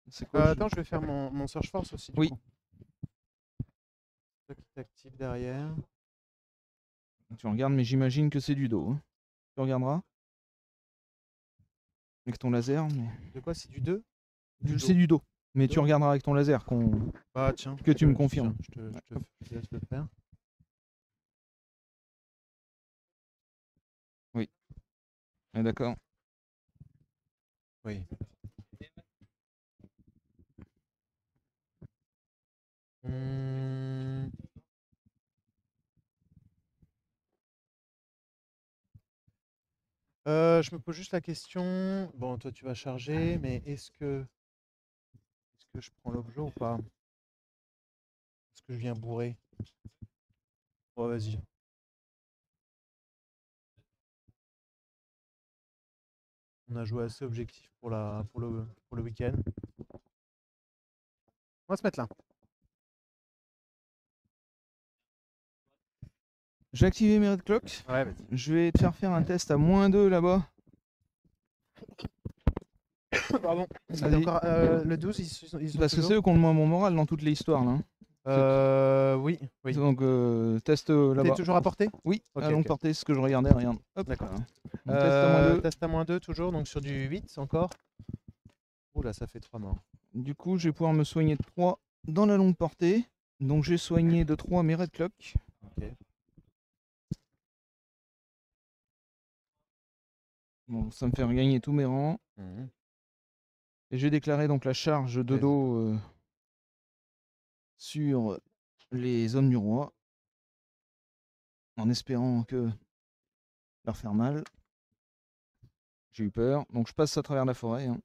Speaker 4: C'est quoi
Speaker 3: Attends, je vais faire mon Search Force aussi. Du
Speaker 4: Oui.
Speaker 3: coup. Toi qui t'active derrière.
Speaker 4: Tu regardes, mais j'imagine que c'est du dos. Hein. Tu regarderas avec ton laser. Mais...
Speaker 3: De quoi? C'est du 2?
Speaker 4: C'est du dos. Mais
Speaker 3: Du
Speaker 4: tu
Speaker 3: dos.
Speaker 4: regarderas avec ton laser
Speaker 3: Bah tiens.
Speaker 4: que tu me confirmes.
Speaker 3: Tiens, je te laisse le faire.
Speaker 4: Oui. Ah, d'accord.
Speaker 3: Oui. Je me pose juste la question. Bon, toi tu vas charger, mais est-ce que je prends l'objet ou pas? Est-ce que je viens bourrer? Oh, vas-y. On a joué assez objectif pour le week-end. On va se mettre là.
Speaker 4: J'ai activé mes red clock.
Speaker 3: Ouais, vas-y.
Speaker 4: Je vais te faire un test à -2 là-bas.
Speaker 3: Pardon.
Speaker 4: Vas-y.
Speaker 3: Encore, le 12, ils sont
Speaker 4: Parce que
Speaker 3: toujours
Speaker 4: c'est eux qui ont le moins bon moral dans toutes les histoires là.
Speaker 3: Oui.
Speaker 4: Donc test
Speaker 3: T'es
Speaker 4: là-bas.
Speaker 3: toujours à portée?
Speaker 4: Oui,
Speaker 3: Ok,
Speaker 4: à longue
Speaker 3: ok.
Speaker 4: portée, c'est ce que je regardais, regarde. Hop.
Speaker 3: D'accord.
Speaker 4: Donc, test à -2.
Speaker 3: Test à -2 toujours, donc sur du 8 encore. Oula, ça fait 3 morts.
Speaker 4: Du coup, je vais pouvoir me soigner de 3 dans la longue portée. Donc j'ai soigné de 3 mes red clock.
Speaker 3: Ok.
Speaker 4: Bon, ça me fait regagner tous mes rangs. Et j'ai déclaré donc la charge de dos sur les hommes du roi. En espérant que leur faire mal. J'ai eu peur. Donc je passe à travers la forêt. Hein.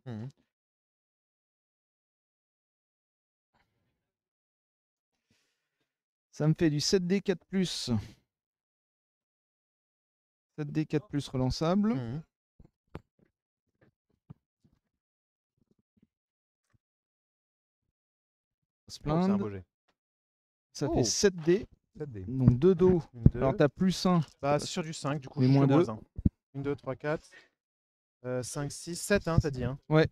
Speaker 4: Ça me fait du 7D 4+. 7D 4+ relançable. Splendide. Ça fait 7D.
Speaker 3: 7D.
Speaker 4: Donc 2 dos.
Speaker 3: 2.
Speaker 4: Alors t'as +1.
Speaker 3: Bah c'est sur du 5 du coup.
Speaker 4: Mais
Speaker 3: Je suis
Speaker 4: -2.
Speaker 3: 1. 1, 2, 3, 4. 5, 6, 7 hein, t'as dit hein.
Speaker 4: Ouais.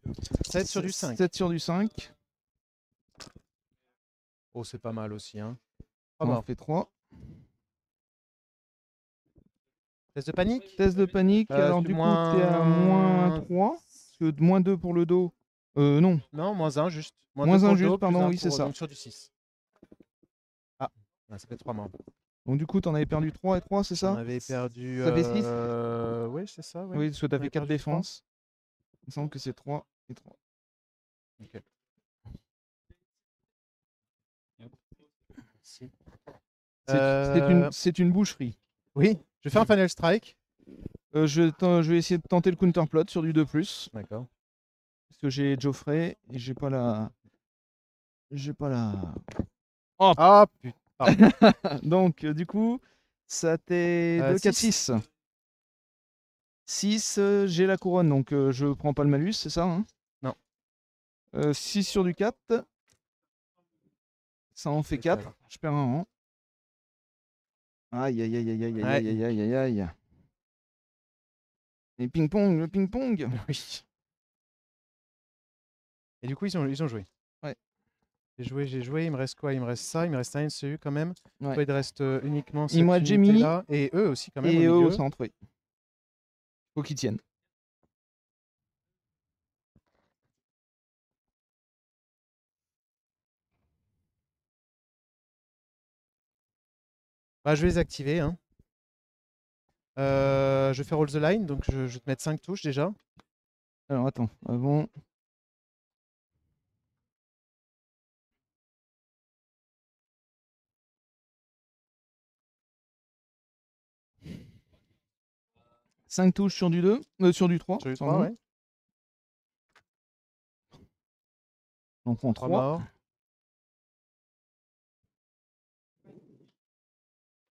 Speaker 3: 7 sur du 5.
Speaker 4: 7 sur du 5.
Speaker 3: Oh c'est pas mal aussi hein.
Speaker 4: On en fait 3.
Speaker 3: Test de panique.
Speaker 4: Test de panique. Alors
Speaker 3: c'est
Speaker 4: du coup, tu es à moins 3. Parce que moins 2 pour le dos. Non.
Speaker 3: Non, moins 1 juste. Moins 2
Speaker 4: Moins
Speaker 3: pour
Speaker 4: 1
Speaker 3: le dos,
Speaker 4: juste,
Speaker 3: plus
Speaker 4: pardon,
Speaker 3: 1
Speaker 4: oui, c'est
Speaker 3: pour,
Speaker 4: ça.
Speaker 3: donc sur du 6. Ah, ça fait 3 membres.
Speaker 4: Donc du coup, tu en avais perdu 3 et 3, c'est ça?
Speaker 3: On avait perdu.
Speaker 4: Ça fait 6?
Speaker 3: Oui, c'est ça. Oui,
Speaker 4: Oui, parce que tu as
Speaker 3: on
Speaker 4: fait
Speaker 3: avait
Speaker 4: 4
Speaker 3: perdu 3.
Speaker 4: défenses. Il me semble que c'est 3 et 3.
Speaker 3: Ok. Merci.
Speaker 4: C'est une boucherie.
Speaker 3: Oui, je fais un Final Strike.
Speaker 4: Je vais essayer de tenter le counterplot sur du 2+.
Speaker 3: D'accord.
Speaker 4: Parce que j'ai Geoffrey et j'ai pas la... J'ai pas la... Oh.
Speaker 3: Ah putain.
Speaker 4: Donc du coup, ça t'est 2, 4,
Speaker 3: 6.
Speaker 4: 6. 6, j'ai la couronne, donc je prends pas le malus, c'est ça hein?
Speaker 3: Non.
Speaker 4: 6 sur du 4. Ça en fait 4. Je perds un rang. Aïe, aïe, aïe, aïe, aïe, aïe, aïe, aïe, aïe, aïe. Et ping-pong, le ping-pong.
Speaker 3: Oui. Et du coup, ils ont joué.
Speaker 4: Ouais.
Speaker 3: J'ai joué. Il me reste quoi? Il me reste ça. Il me reste un NCU quand même.
Speaker 4: Ouais.
Speaker 3: Toi, il te reste uniquement
Speaker 4: Il me
Speaker 3: cette
Speaker 4: reste
Speaker 3: unité
Speaker 4: Gemini.
Speaker 3: là. Et eux aussi quand même
Speaker 4: Et
Speaker 3: au
Speaker 4: eux
Speaker 3: milieu.
Speaker 4: au centre, oui. Faut qu'ils tiennent.
Speaker 3: Bah, je vais les activer. Hein. Je vais faire All the Line. Donc, je vais te mettre 5 touches déjà.
Speaker 4: Alors, attends. Avant... Cinq touches sur du 2. Sur du 3.
Speaker 3: Sur du 3,
Speaker 4: pardon.
Speaker 3: ouais.
Speaker 4: On prend
Speaker 3: 3
Speaker 4: 3.
Speaker 3: morts.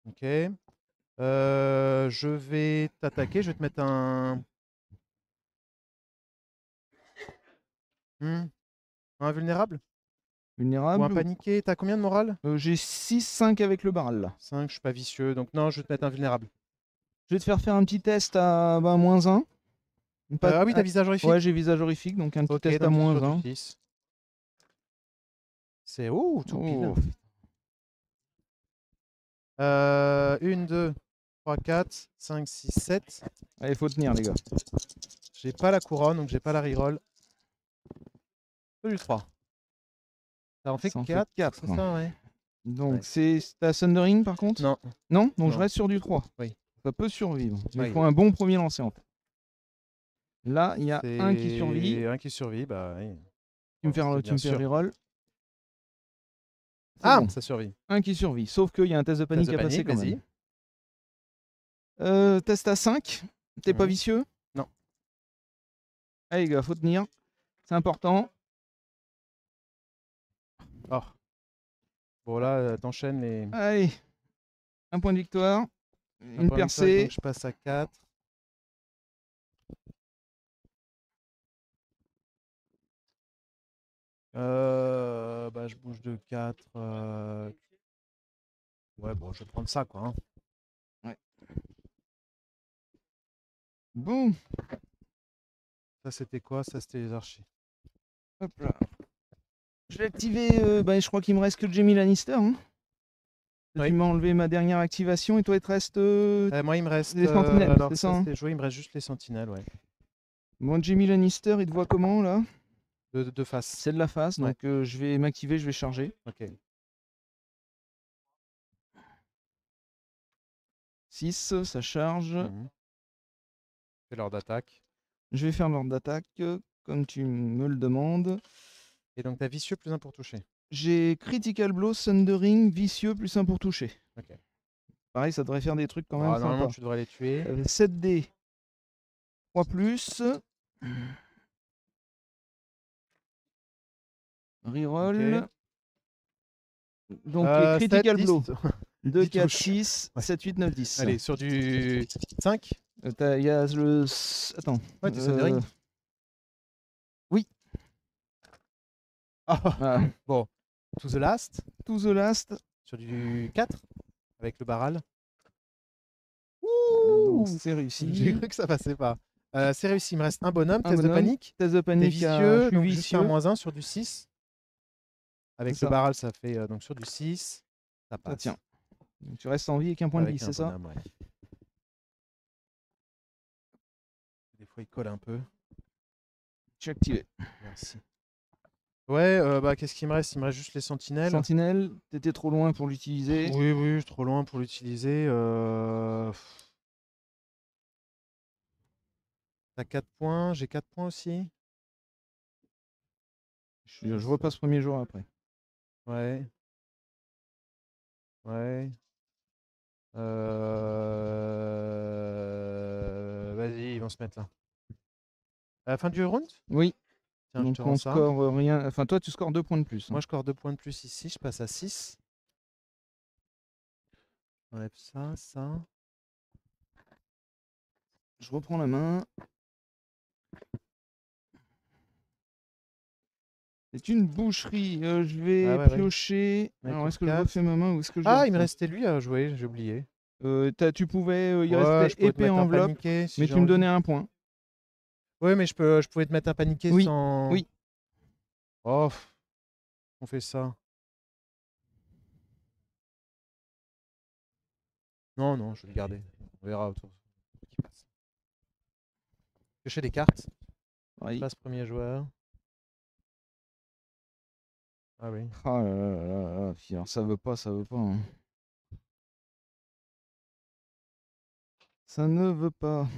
Speaker 3: Ok. Je vais t'attaquer. Je vais te mettre un... Un vulnérable? Ou un
Speaker 4: Vulnérable.
Speaker 3: paniqué? T'as combien de morale?
Speaker 4: J'ai 6, 5 avec le barral là.
Speaker 3: 5, je suis pas vicieux. Donc non, je vais te mettre un vulnérable.
Speaker 4: Je vais te faire un petit test à moins 1.
Speaker 3: Ah oui, t'as visage horrifique?
Speaker 4: Ouais, j'ai visage horrifique, donc un petit
Speaker 3: Ok,
Speaker 4: test à
Speaker 3: donc
Speaker 4: moins
Speaker 3: sur
Speaker 4: 1.
Speaker 3: du 6. C'est... Oh, tout pile. 1, 2, 3, 4, 5, 6, 7.
Speaker 4: Allez, faut tenir les gars.
Speaker 3: J'ai pas la couronne, donc j'ai pas la reroll. Que du 3. Ça en fait
Speaker 4: Ça en
Speaker 3: 4,
Speaker 4: fait 4.
Speaker 3: c'est ça, ouais.
Speaker 4: Donc
Speaker 3: Ouais.
Speaker 4: c'est ta Sundering par contre?
Speaker 3: Non.
Speaker 4: Non? Donc
Speaker 3: Non.
Speaker 4: je reste sur du 3.
Speaker 3: Oui.
Speaker 4: Ça peut survivre. Mais il
Speaker 3: Oui,
Speaker 4: faut
Speaker 3: oui.
Speaker 4: un bon premier lancer en fait. Là, il y a un qui survit.
Speaker 3: Un qui survit, bah oui.
Speaker 4: Tu me fais reroll.
Speaker 3: Ah,
Speaker 4: bon.
Speaker 3: ça survit.
Speaker 4: Un qui survit. Sauf qu'il y a un test de panique à passer quand même. Test à 5. T'es pas vicieux?
Speaker 3: Non.
Speaker 4: Allez les gars, faut tenir. C'est important.
Speaker 3: Oh. Bon là, t'enchaînes les...
Speaker 4: Allez. Un point de victoire. Une percée.
Speaker 3: Donc je passe à 4. Bah, je bouge de 4. Ouais, bon, je vais prendre ça, quoi. Hein.
Speaker 4: Ouais. Bon.
Speaker 3: Ça, c'était quoi? Ça, c'était les archers.
Speaker 4: Hop là. Je vais activer... je crois qu'il me reste que Jaime Lannister. Hein.
Speaker 3: Oui.
Speaker 4: Tu m'as enlevé ma dernière activation et toi, il te reste...
Speaker 3: moi, il me reste...
Speaker 4: les sentinelles,
Speaker 3: alors,
Speaker 4: c'est ça hein
Speaker 3: joué, il me reste juste les sentinelles, ouais.
Speaker 4: Bon, Jaime Lannister, il te voit comment, là?
Speaker 3: De face.
Speaker 4: C'est de la face,
Speaker 3: ouais.
Speaker 4: donc je vais m'activer, je vais charger.
Speaker 3: Ok.
Speaker 4: 6, ça charge.
Speaker 3: Fais l'ordre d'attaque.
Speaker 4: Je vais faire l'ordre d'attaque, comme tu me le demandes.
Speaker 3: Et donc, tu as vicieux plus 1 pour toucher.
Speaker 4: J'ai Critical Blow, Sundering, vicieux plus 1 pour toucher.
Speaker 3: Ok.
Speaker 4: Pareil, ça devrait faire des trucs quand même
Speaker 3: Normalement,
Speaker 4: sympas.
Speaker 3: tu devrais les tuer.
Speaker 4: 7D, 3 plus. Reroll.
Speaker 3: Okay.
Speaker 4: Donc, Critical
Speaker 3: 7,
Speaker 4: Blow.
Speaker 3: 10.
Speaker 4: 2, 4,
Speaker 3: touches.
Speaker 4: 6,
Speaker 3: Ouais.
Speaker 4: 7, 8, 9, 10.
Speaker 3: Allez, sur du 5.
Speaker 4: Il y a le... Attends.
Speaker 3: Ouais, tu Sundering.
Speaker 4: Oui.
Speaker 3: Ah. Bon. To the last.
Speaker 4: To the last.
Speaker 3: Sur du 4. Avec le barral.
Speaker 4: Ouh, c'est réussi.
Speaker 3: J'ai cru que ça passait pas. C'est réussi. Il me reste un bonhomme.
Speaker 4: Un
Speaker 3: Test de panique.
Speaker 4: Test de panique.
Speaker 3: Vicieux. Donc
Speaker 4: vicieux.
Speaker 3: juste un moins 1 sur du 6. Avec le barral, ça fait donc sur du 6. Ça passe.
Speaker 4: Tiens. Donc, tu restes en vie avec un point de vie, c'est ça?
Speaker 3: Ouais. fois il colle un peu.
Speaker 4: J'ai activé.
Speaker 3: Merci. Ouais, bah qu'est-ce qu'il me reste? Il me reste juste les sentinelles.
Speaker 4: Sentinelle, t'étais trop loin pour l'utiliser.
Speaker 3: Oui, oui, je suis trop loin pour l'utiliser. T'as 4 points, j'ai 4 points aussi.
Speaker 4: Je repasse premier jour après.
Speaker 3: Ouais. Ouais. Vas-y, ils vont se mettre là. À la fin du round?
Speaker 4: Oui.
Speaker 3: Tiens, je
Speaker 4: Donc
Speaker 3: te
Speaker 4: on
Speaker 3: rends ça.
Speaker 4: score rien. Enfin, toi, tu scores 2 points de plus. Hein.
Speaker 3: Moi, je score 2 points de plus ici, je passe à 6. J'enlève ça, ça.
Speaker 4: Je reprends la main. C'est une boucherie. Je vais
Speaker 3: Ah ouais, ouais.
Speaker 4: piocher.
Speaker 3: Knight
Speaker 4: Alors,
Speaker 3: of
Speaker 4: est-ce que je
Speaker 3: Cats.
Speaker 4: refais ma main ou est-ce que je
Speaker 3: Ah, il me
Speaker 4: refais
Speaker 3: restait lui à jouer, j'ai oublié.
Speaker 4: Tu pouvais. Il
Speaker 3: Ouais,
Speaker 4: restait
Speaker 3: je pouvais te
Speaker 4: épée
Speaker 3: mettre un
Speaker 4: enveloppe,
Speaker 3: paniqué si
Speaker 4: mais
Speaker 3: j'ai
Speaker 4: tu me
Speaker 3: envie.
Speaker 4: donnais un point.
Speaker 3: Ouais, mais je pouvais te mettre un paniqué
Speaker 4: Oui,
Speaker 3: sans.
Speaker 4: oui.
Speaker 3: Oh, on fait ça. Non, non, je vais le garder. On verra autour. Piocher des cartes.
Speaker 4: Oui.
Speaker 3: Passe premier joueur. Ah oui.
Speaker 4: Ah là là là là. Puis alors, ça veut pas, ça veut pas. Hein. Ça ne veut pas.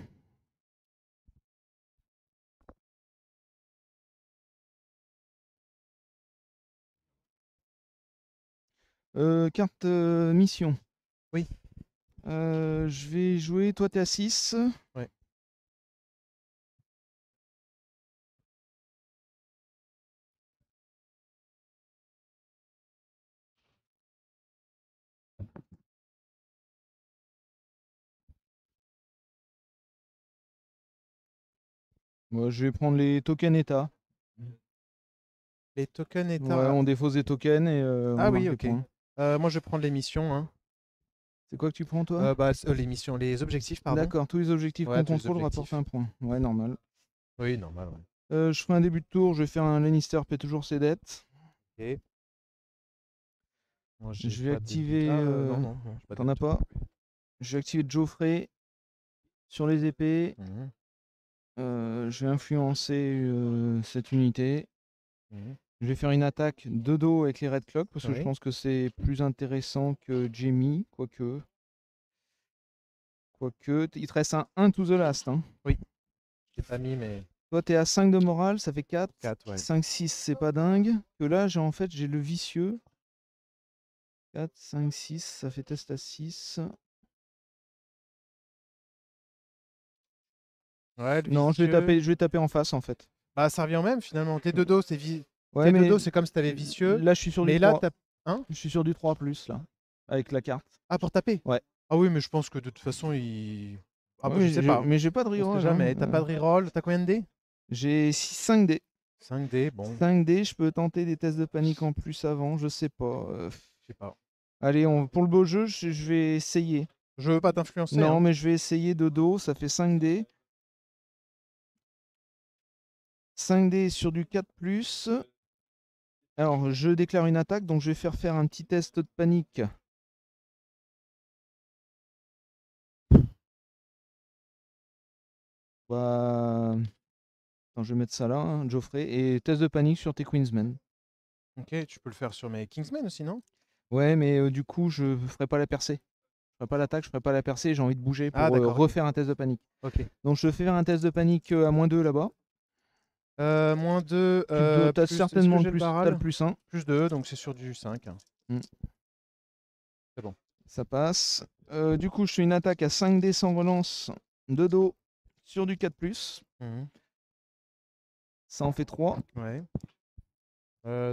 Speaker 4: Carte mission.
Speaker 3: Oui.
Speaker 4: Je vais jouer. Toi, t'es à 6.
Speaker 3: Ouais.
Speaker 4: Moi, je vais prendre les tokens état.
Speaker 3: Les tokens
Speaker 4: Ouais,
Speaker 3: état.
Speaker 4: on défausse des tokens et on
Speaker 3: Ah
Speaker 4: marque
Speaker 3: oui,
Speaker 4: des
Speaker 3: ok.
Speaker 4: points.
Speaker 3: Moi, je vais prendre les missions. Hein.
Speaker 4: C'est quoi que tu prends, toi?
Speaker 3: Les missions, les objectifs, pardon.
Speaker 4: D'accord, tous les objectifs
Speaker 3: Ouais,
Speaker 4: qu'on
Speaker 3: tous les
Speaker 4: contrôle rapportent
Speaker 3: objectifs.
Speaker 4: un point. Ouais, normal.
Speaker 3: Oui, normal, ouais.
Speaker 4: Je ferai un début de tour, je vais faire un Lannister paie toujours ses dettes.
Speaker 3: Ok. Moi, j'ai
Speaker 4: Je vais
Speaker 3: pas de début.
Speaker 4: activer.
Speaker 3: Non, non, non, j'ai pas de
Speaker 4: T'en as
Speaker 3: début.
Speaker 4: pas? Je vais activer Geoffrey sur les épées.
Speaker 3: Mhm,
Speaker 4: Je vais influencer cette unité.
Speaker 3: mhm.
Speaker 4: Je vais faire une attaque de dos avec les Red Clock parce que je
Speaker 3: Oui.
Speaker 4: pense que c'est plus intéressant que Jamie, quoique. Il te reste un 1 to the last. Hein.
Speaker 3: Oui. Je l'ai pas mis, mais
Speaker 4: Toi, t'es à 5 de morale, ça fait 4.
Speaker 3: 4, ouais.
Speaker 4: 5, 6, c'est pas dingue. Que là, j'ai le vicieux. 4, 5, 6, ça fait test à 6.
Speaker 3: Ouais, le
Speaker 4: Non,
Speaker 3: vicieux.
Speaker 4: je vais taper en face en fait.
Speaker 3: Bah, ça revient au même finalement. Tes deux dos,
Speaker 4: Ouais,
Speaker 3: tes deux
Speaker 4: mais
Speaker 3: dos, c'est comme si t'avais vicieux.
Speaker 4: là, je suis sur du
Speaker 3: Mais là,
Speaker 4: 3.
Speaker 3: t'as. Hein?
Speaker 4: Je suis sur du 3 là. Avec la carte.
Speaker 3: Ah, pour taper?
Speaker 4: Ouais.
Speaker 3: Ah oui, mais je pense que de toute façon, il. Ah, bah,
Speaker 4: Ouais,
Speaker 3: je sais pas.
Speaker 4: mais j'ai pas de
Speaker 3: On sait
Speaker 4: reroll. Hein.
Speaker 3: jamais. T'as pas de reroll. T'as combien de dés?
Speaker 4: J'ai 5 dés.
Speaker 3: 5 dés, bon.
Speaker 4: 5 dés, je peux tenter des tests de panique en plus avant, je sais pas.
Speaker 3: Je sais pas.
Speaker 4: Allez, pour le beau jeu, je vais essayer.
Speaker 3: Je veux pas t'influencer.
Speaker 4: Non,
Speaker 3: Hein.
Speaker 4: mais je vais essayer de dos, ça fait 5 dés. 5 dés sur du 4 +. Alors, je déclare une attaque, donc je vais faire un petit test de panique. Bah... Attends, je vais mettre ça là, hein, Geoffrey. Et test de panique sur tes Queensmen.
Speaker 3: Ok, tu peux le faire sur mes Kingsmen aussi, non?
Speaker 4: Ouais, mais du coup, je ferai pas la percée. Je ferai pas l'attaque, je ferai pas la percée. J'ai envie de bouger
Speaker 3: Ah,
Speaker 4: pour
Speaker 3: d'accord. Ok.
Speaker 4: refaire un test de panique.
Speaker 3: Ok.
Speaker 4: Donc, je fais faire un test de panique à -2 là-bas.
Speaker 3: -2.
Speaker 4: Tu as
Speaker 3: Plus. Est-ce que
Speaker 4: certainement
Speaker 3: j'ai le
Speaker 4: t'as le
Speaker 3: baral?
Speaker 4: +1.
Speaker 3: Plus 2, donc c'est sur du 5. Hein.
Speaker 4: Mm.
Speaker 3: C'est bon.
Speaker 4: Ça passe. Du coup, je fais une attaque à 5 dés sans relance de dos sur du 4 +.
Speaker 3: Mhm.
Speaker 4: Ça en fait 3.
Speaker 3: Ouais.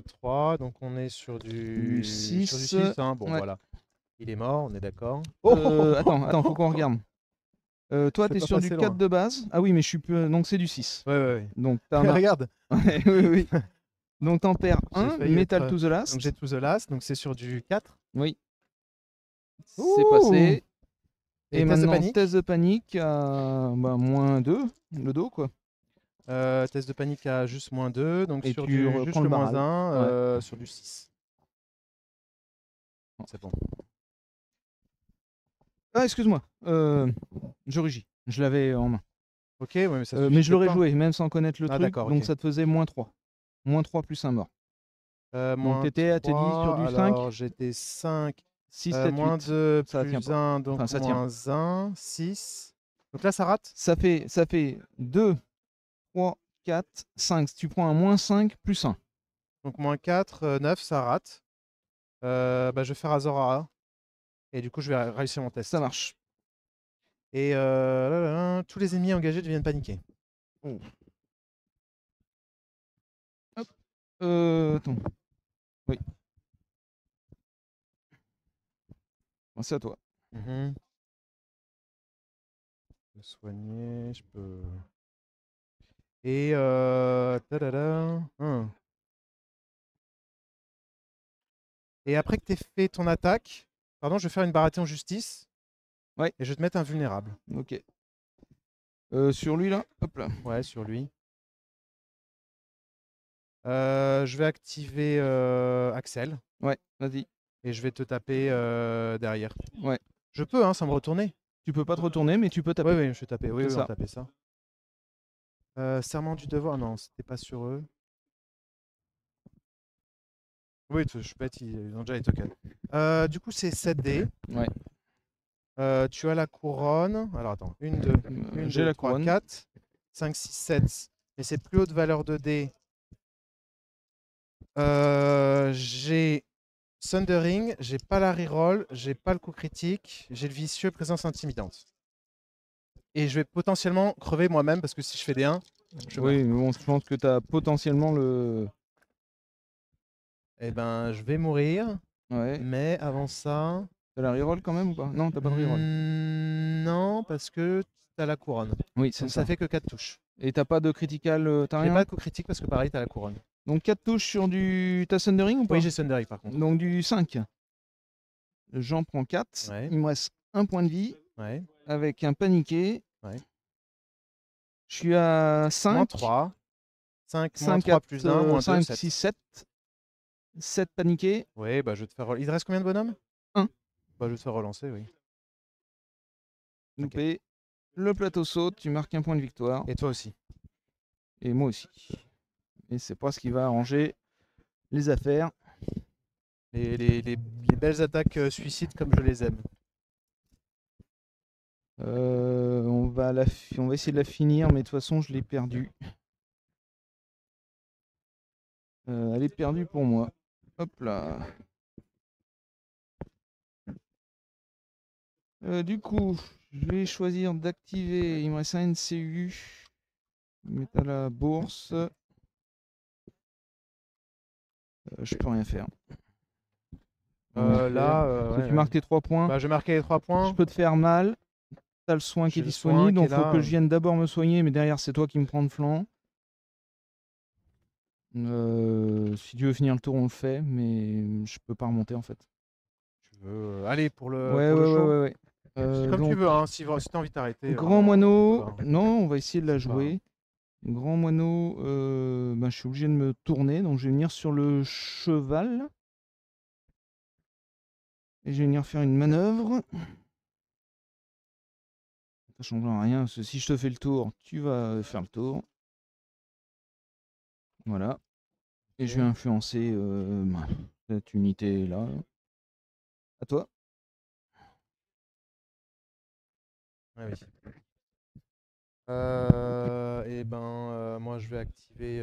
Speaker 3: 3, donc on est sur
Speaker 4: Du
Speaker 3: du
Speaker 4: 6.
Speaker 3: sur du 6. Hein. Bon,
Speaker 4: Ouais.
Speaker 3: voilà. Il est mort, on est d'accord.
Speaker 4: Attends, faut qu'on regarde. Toi,
Speaker 3: C'est
Speaker 4: t'es
Speaker 3: pas
Speaker 4: sur du
Speaker 3: passé
Speaker 4: 4
Speaker 3: loin.
Speaker 4: de base. Ah oui, mais je suis plus. Donc c'est du 6.
Speaker 3: Ouais, ouais, ouais.
Speaker 4: Donc t'en as.
Speaker 3: Regarde,
Speaker 4: Ouais, oui, oui. Donc t'en perds
Speaker 3: j'ai
Speaker 4: 1.
Speaker 3: failli
Speaker 4: Metal
Speaker 3: être.
Speaker 4: to the last.
Speaker 3: Donc j'ai to the last, donc c'est sur du 4.
Speaker 4: Oui. C'est
Speaker 3: Ouh.
Speaker 4: passé.
Speaker 3: Et
Speaker 4: Et
Speaker 3: test de
Speaker 4: maintenant,
Speaker 3: panique.
Speaker 4: test de panique à -2. Le dos, quoi.
Speaker 3: Test de panique à juste -2, donc
Speaker 4: Et
Speaker 3: sur
Speaker 4: tu
Speaker 3: du
Speaker 4: reprends
Speaker 3: juste
Speaker 4: le
Speaker 3: le
Speaker 4: baral.
Speaker 3: -1, sur du 6. C'est bon.
Speaker 4: Ah, excuse-moi. Je rugis. Je l'avais en main.
Speaker 3: Ok, ouais, mais ça
Speaker 4: mais
Speaker 3: suffit
Speaker 4: je l'aurais
Speaker 3: peut-être
Speaker 4: joué, même sans connaître le
Speaker 3: pas. Ah,
Speaker 4: truc,
Speaker 3: d'accord,
Speaker 4: donc
Speaker 3: ok.
Speaker 4: ça te faisait -3. -3 plus un mort. Donc
Speaker 3: Moins
Speaker 4: t'étais, t'as dit sur
Speaker 3: 3,
Speaker 4: du 5,
Speaker 3: alors j'étais 5.
Speaker 4: 6, 7,
Speaker 3: Moins
Speaker 4: 8.
Speaker 3: 2
Speaker 4: Ça tient
Speaker 3: plus
Speaker 4: pas.
Speaker 3: 1, donc
Speaker 4: Enfin, ça tient.
Speaker 3: moins 1, 6. Donc là, ça rate.
Speaker 4: Ça fait 2, 3, 4, 5. Si tu prends un -5 plus 1.
Speaker 3: Donc moins 4, 9, ça rate. Bah, je vais faire Azor. Et du coup, je vais réussir mon
Speaker 4: Ça
Speaker 3: test.
Speaker 4: marche.
Speaker 3: Et tous les ennemis engagés deviennent paniquer.
Speaker 4: Oh. Hop. Attends. Oui. Bon, c'est à toi.
Speaker 3: Je peux soigner, je peux. Et tadada, Et après que tu aies fait ton attaque, pardon, je vais faire une baratie en justice.
Speaker 4: Ouais.
Speaker 3: Et je vais te mettre invulnérable.
Speaker 4: Ok. Sur lui là, hop là.
Speaker 3: Ouais, sur lui. Je vais activer Axel.
Speaker 4: Ouais, vas-y.
Speaker 3: Et je vais te taper derrière.
Speaker 4: Ouais.
Speaker 3: Je peux, hein, sans me retourner.
Speaker 4: Tu peux pas te retourner, mais tu peux taper.
Speaker 3: Oui, oui, je vais taper. Oui,
Speaker 4: C'est
Speaker 3: oui, on
Speaker 4: ça.
Speaker 3: va taper ça. Serment du devoir, non, c'était pas sur eux. Oui, je suis bête, ils ont déjà les tokens. Du coup, c'est 7D.
Speaker 4: Ouais.
Speaker 3: Tu as la couronne. Alors attends, 1, 2, 1,
Speaker 4: J'ai
Speaker 3: 2,
Speaker 4: la
Speaker 3: 3,
Speaker 4: couronne.
Speaker 3: 4, 5, 6, 7. Et c'est plus haute valeur de dés. J'ai Thundering, j'ai pas la reroll, j'ai pas le coup critique, j'ai le vicieux, présence intimidante. Et je vais potentiellement crever moi-même parce que si je fais des 1, je meurs.
Speaker 4: Oui, mais bon, je pense que tu as potentiellement le.
Speaker 3: Eh ben, je vais mourir.
Speaker 4: Ouais.
Speaker 3: Mais avant ça.
Speaker 4: T'as la reroll quand même ou pas? Non, t'as pas de reroll.
Speaker 3: Non, parce que t'as la couronne.
Speaker 4: Oui, c'est
Speaker 3: Donc
Speaker 4: ça.
Speaker 3: ça fait que 4 touches.
Speaker 4: Et t'as pas de critical, t'as
Speaker 3: J'ai
Speaker 4: rien?
Speaker 3: pas de coup critique parce que pareil, t'as la couronne.
Speaker 4: Donc 4 touches sur du. T'as Thundering ou pas?
Speaker 3: Oui, j'ai Thundering par contre.
Speaker 4: Donc du 5. J'en prends 4.
Speaker 3: Ouais.
Speaker 4: Il me reste un point de vie.
Speaker 3: Ouais.
Speaker 4: Avec un paniqué.
Speaker 3: Ouais.
Speaker 4: Je suis à 5.
Speaker 3: Moins 3. 5,
Speaker 4: 5,
Speaker 3: moins 3
Speaker 4: 4,
Speaker 3: plus 1, moins
Speaker 4: 5,
Speaker 3: 2, 7.
Speaker 4: 6, 7. 7 paniqués.
Speaker 3: Oui, bah je vais te faire relancer. Il te reste combien de bonhommes?
Speaker 4: 1.
Speaker 3: Bah je vais te faire relancer, oui.
Speaker 4: Loupé. Okay. Le plateau saute, tu marques un point de victoire.
Speaker 3: Et toi aussi.
Speaker 4: Et moi aussi. Et c'est pas ce qui va arranger les affaires.
Speaker 3: Les belles attaques suicides comme je les aime.
Speaker 4: On va essayer de la finir, mais de toute façon, je l'ai perdue. Elle est perdue pour moi. Hop là. Du coup, je vais choisir d'activer. Il me reste un NCU. Mettre à la bourse. Je peux rien faire.
Speaker 3: Là,
Speaker 4: ouais, tu marques tes 3 points.
Speaker 3: Bah, je vais marquer les 3 points.
Speaker 4: Je peux te faire mal. T'as le soin qui est disponible, donc il faut que je vienne d'abord me soigner, mais derrière c'est toi qui me prends de flanc. Si tu veux finir le tour, on le fait, mais je peux pas remonter en fait.
Speaker 3: Tu veux aller pour le,
Speaker 4: ouais,
Speaker 3: pour
Speaker 4: ouais,
Speaker 3: le show
Speaker 4: ouais.
Speaker 3: comme
Speaker 4: donc,
Speaker 3: tu veux, hein, si tu as envie de t'arrêter.
Speaker 4: Grand moineau, non, on va essayer de la jouer. Grand moineau, je suis obligé de me tourner, donc je vais venir sur le cheval. Et je vais venir faire une manœuvre. Ça change rien, parce que si je te fais le tour, tu vas faire le tour. Voilà. Et je vais influencer cette unité là. À toi.
Speaker 3: Ah oui. Et ben, moi je vais activer.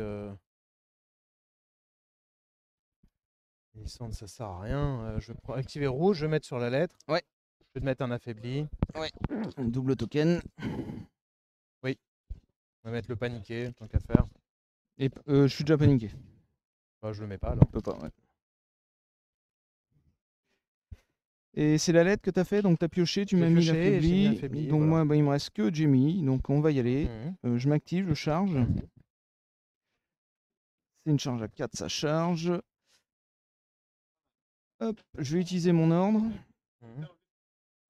Speaker 3: Ça sert à rien. Je vais activer rouge, je vais mettre sur la lettre.
Speaker 4: Ouais.
Speaker 3: Je vais te mettre un affaibli.
Speaker 4: Ouais. Double token.
Speaker 3: Oui. On va mettre le paniqué, tant qu'à faire.
Speaker 4: Et je suis déjà paniqué.
Speaker 3: Bah, je le mets pas alors.
Speaker 4: Je peux pas, ouais. Et c'est la lettre que tu as fait, donc tu as pioché, tu m'as mis l'affaibli. Donc voilà. Moi, il me reste que Jamie, donc on va y aller. Je m'active, je charge. C'est une charge à 4, ça charge. Hop, je vais utiliser mon ordre.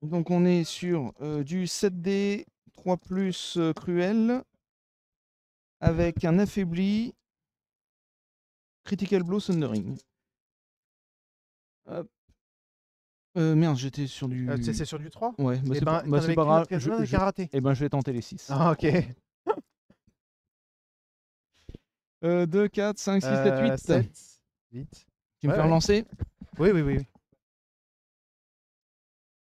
Speaker 4: Donc on est sur du 7D 3 plus cruel avec un affaibli Critical Blow Thundering. Hop. Merde, j'étais sur du.
Speaker 3: C'est sur du 3?
Speaker 4: Ouais,
Speaker 3: c'est
Speaker 4: pas grave.
Speaker 3: raté.
Speaker 4: Et ben je vais tenter les 6.
Speaker 3: Ah, ok.
Speaker 4: 2, 4, 5, 6, 7, 8.
Speaker 3: 7, 8.
Speaker 4: Tu me
Speaker 3: Ouais,
Speaker 4: fais
Speaker 3: ouais.
Speaker 4: relancer.
Speaker 3: Oui, oui, oui.